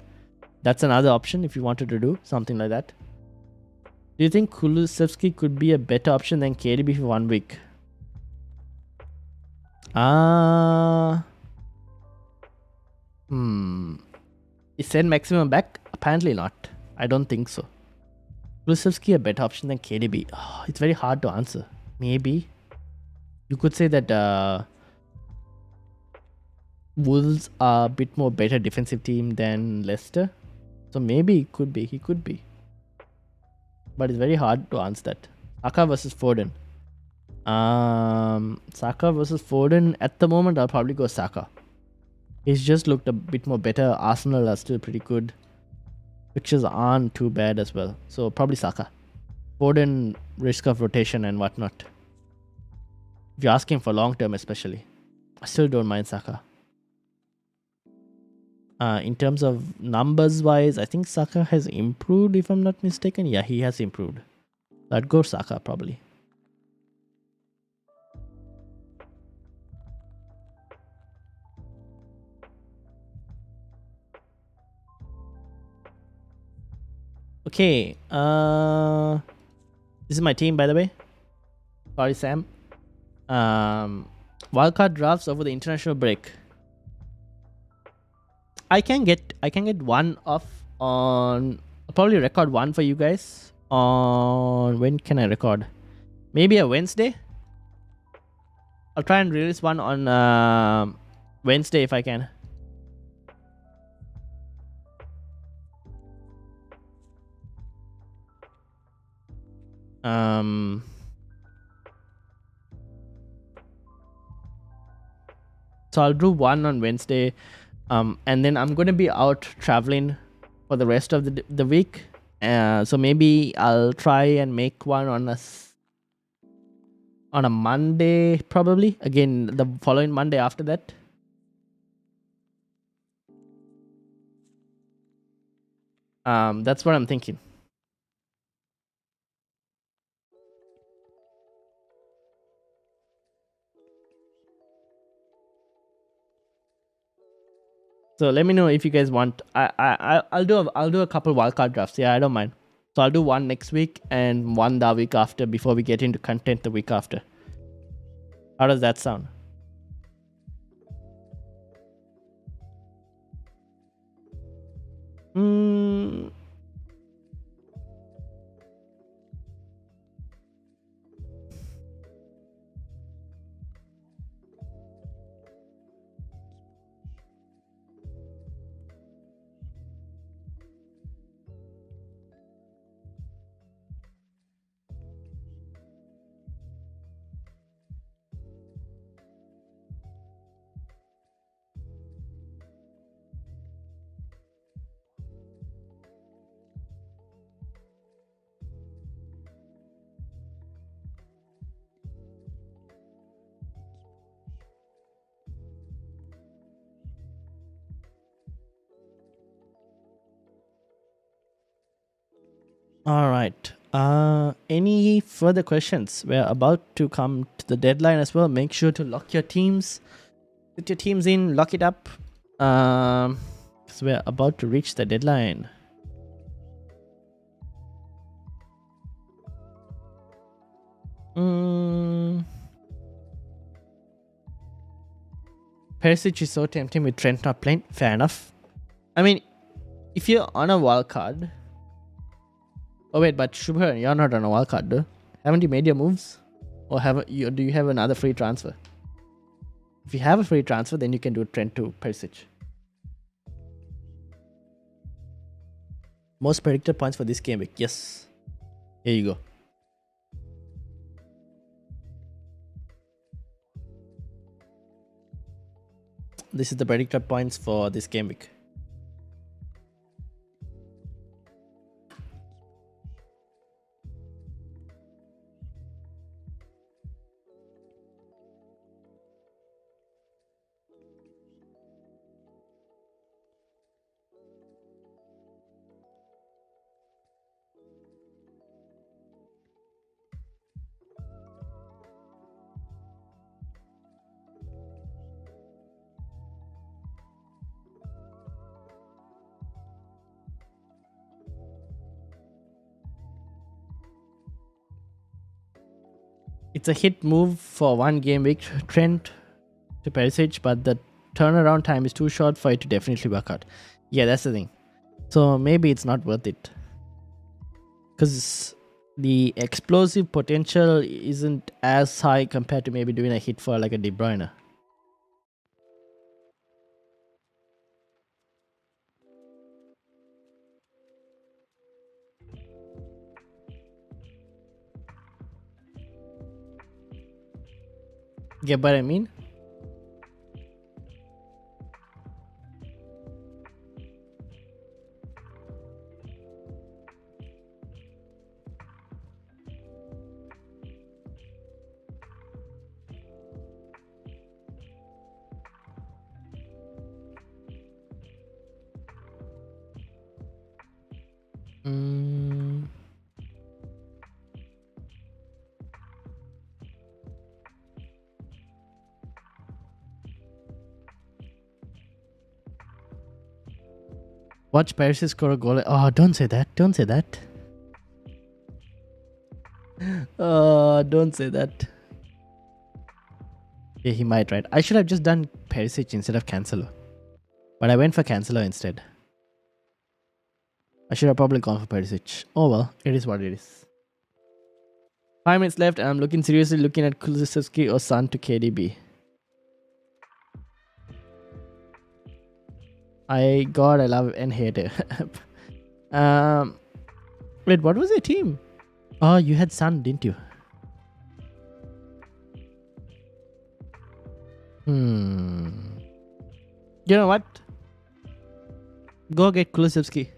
Speaker 2: That's another option if you wanted to do something like that. Do you think Kulusevski could be a better option than KDB for 1 week? Is Saint Maximum back? Apparently not. I don't think so. Kulusevski a better option than KDB? Oh, it's very hard to answer. Maybe. You could say that Wolves are a bit more better defensive team than Leicester. So maybe it could be. He could be. But it's very hard to answer that. Saka versus Foden. Saka versus Foden. At the moment, I'll probably go Saka. He's just looked a bit more better. Arsenal are still pretty good. Pictures aren't too bad as well. So probably Saka. Foden, risk of rotation and whatnot. If you're asking for long term especially. I still don't mind Saka. In terms of numbers wise, I think Saka has improved if I'm not mistaken. Yeah, he has improved. I'd go Saka probably. Okay. This is my team, by the way. Sorry, Sam. Wildcard drafts over the international break. I can get one off on. I'll probably record one for you guys on. When can I record? Maybe a Wednesday. I'll try and release one on Wednesday if I can. So I'll do one on Wednesday, and then I'm gonna be out traveling for the rest of the week. So maybe I'll try and make one on a Monday, probably. Again, the following Monday after that. That's what I'm thinking. So let me know if you guys want. I'll do a couple wildcard drafts. Yeah, I don't mind. So I'll do one next week and one the week after before we get into content the week after. How does that sound? All right. Any further questions? We're about to come to the deadline as well. Make sure to lock your teams. Put your teams in, lock it up. Because we're about to reach the deadline. Perisic is so tempting with Trent not playing. Fair enough. I mean, if you're on a wild card. Oh wait, but Shubhar, you're not on a wild card, though. Haven't you made your moves? Or do you have another free transfer? If you have a free transfer, then you can do Trent to Perisic. Most predicted points for this game week. Yes. Here you go. This is the predicted points for this game week. It's a hit move for one game week, Trent to Perisic, but the turnaround time is too short for it to definitely work out. Yeah, that's the thing. So maybe it's not worth it. Because the explosive potential isn't as high compared to maybe doing a hit for like a De Bruyne. Get what I mean? Watch Paris score a goal. Oh, don't say that. Don't say that. Don't say that. Yeah, he might, right? I should have just done Perisic instead of Cancelo. But I went for Cancelo instead. I should have probably gone for Perisic. Oh well, it is what it is. 5 minutes left and I'm seriously looking at Kulusevski or Son to KDB. I love and hate it. Wait, what was your team? Oh, you had Son, didn't you? You know what? Go get Kulusevski.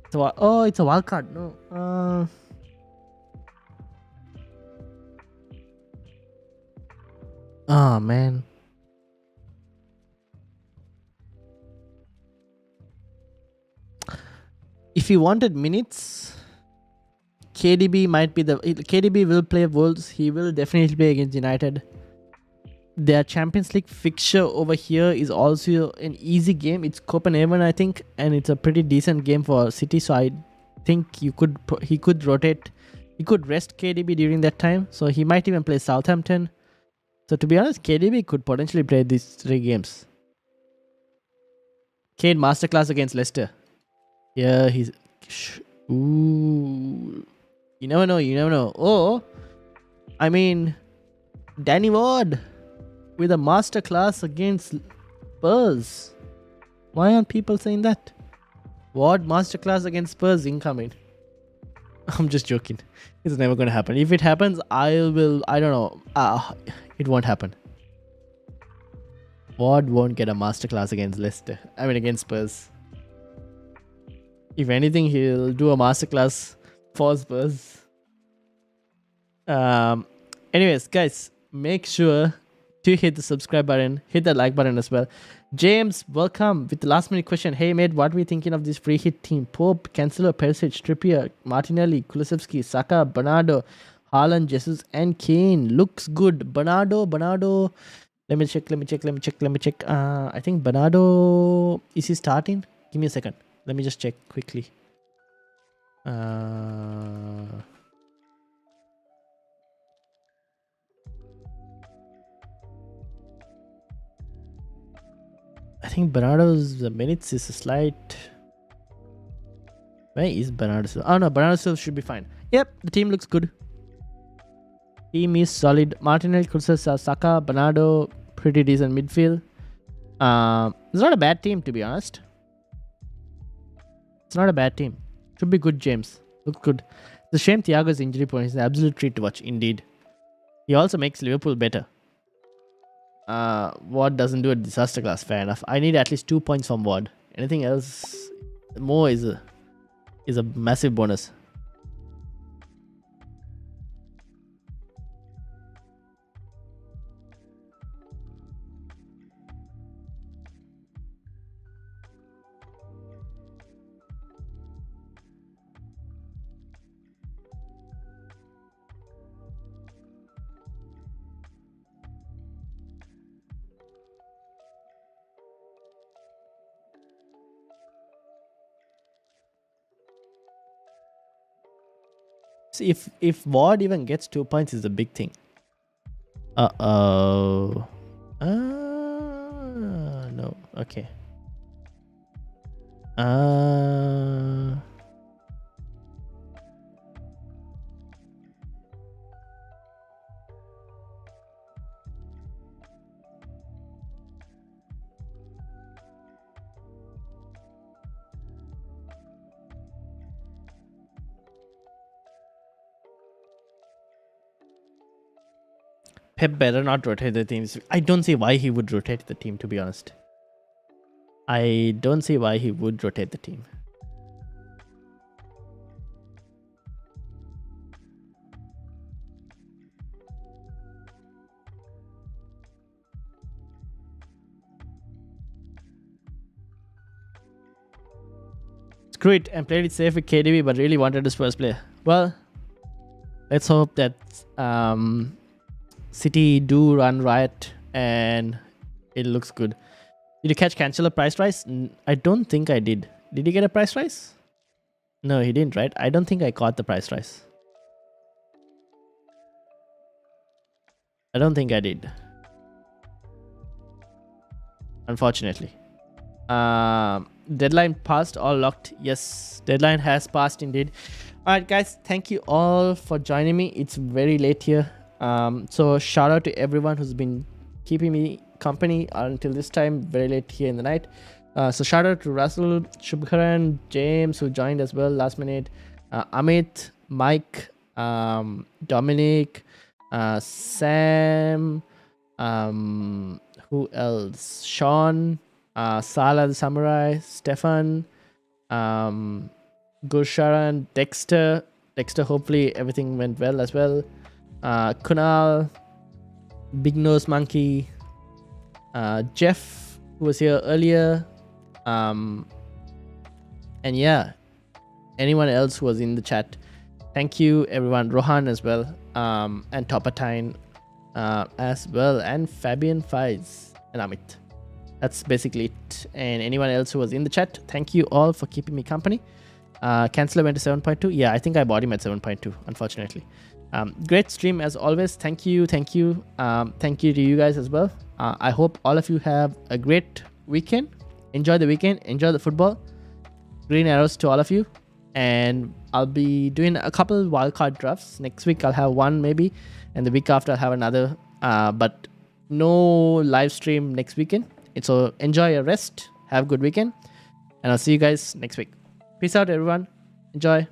Speaker 2: It's a wildcard. No. Oh man. If you wanted minutes, KDB might be KDB will play Wolves. He will definitely play against United. Their Champions League fixture over here is also an easy game. It's Copenhagen, I think, and it's a pretty decent game for City. So I think he could rotate. He could rest KDB during that time. So he might even play Southampton. So to be honest, KDB could potentially play these 3 games. Kane masterclass against Leicester. Yeah, he's... Ooh. You never know. Oh, I mean, Danny Ward with a masterclass against Spurs. Why aren't people saying that? Ward masterclass against Spurs incoming. I'm just joking. It's never going to happen. If it happens, I don't know. It won't happen. Ward won't get a masterclass against Spurs. If anything, he'll do a masterclass for Spurs. Anyways, guys, make sure to hit the subscribe button, hit the like button as well. James, welcome with the last minute question. Hey mate, what are we thinking of this free hit team? Pope, Cancelo, Perisic, Trippier, Martinelli, Kulusevski, Saka, Bernardo, Haaland, Jesus, and Kane. Looks good. Bernardo. Let me check. I think Bernardo, is he starting? Give me a second. Let me just check quickly. I think Bernardo's minutes is a slight... Where is Bernardo? Oh no, Bernardo still should be fine. Yep, the team looks good. Team is solid. Martinelli, Kulusevski, Saka, Bernardo, pretty decent midfield. It's not a bad team, to be honest. It's not a bad team. Should be good, James. Looks good. It's a shame Thiago's injury point is an absolute treat to watch, indeed. He also makes Liverpool better. Ward doesn't do a disaster class, fair enough. I need at least 2 points from Ward. Anything else, more is a massive bonus. If Ward even gets 2 points is a big thing. No. Okay. Pep better not rotate the teams. I don't see why he would rotate the team, to be honest. I don't see why he would rotate the team. Screw it, and played it safe with KDB, but really wanted a Spurs player. Well, let's hope that City do run riot and it looks good. Did you catch Cancelo price rise? I don't think I did. Did he get a price rise? No, he didn't, right? I don't think I caught the price rise. I don't think I did. Unfortunately. Deadline passed, all locked. Yes, deadline has passed indeed. Alright guys, thank you all for joining me. It's very late here. So shout out to everyone who's been keeping me company until this time, very late here in the night. So shout out to Russell, Shubharan, James who joined as well last minute, Amit, Mike, Dominic, Sam, who else? Sean, Sala the Samurai, Stefan, Gursharan, Dexter, hopefully everything went well as well. Kunal, Big Nose Monkey, Jeff, who was here earlier, and yeah, anyone else who was in the chat. Thank you, everyone. Rohan as well, and Topatine as well, and Fabian Fies and Amit. That's basically it. And anyone else who was in the chat, thank you all for keeping me company. Canceller went to 7.2. Yeah, I think I bought him at 7.2, unfortunately. Great stream as always. Thank you. Thank you to you guys as well. I hope all of you have a great weekend. Enjoy the weekend. Enjoy the football. Green arrows to all of you. And I'll be doing a couple wildcard drafts. Next week I'll have one maybe. And the week after I'll have another. But no live stream next weekend. So enjoy your rest. Have a good weekend. And I'll see you guys next week. Peace out, everyone. Enjoy.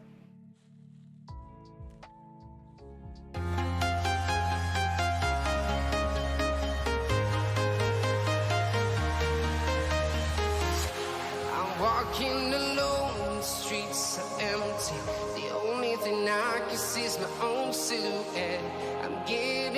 Speaker 1: I'm walking alone, the streets are empty. The only thing I can see is my own silhouette. I'm getting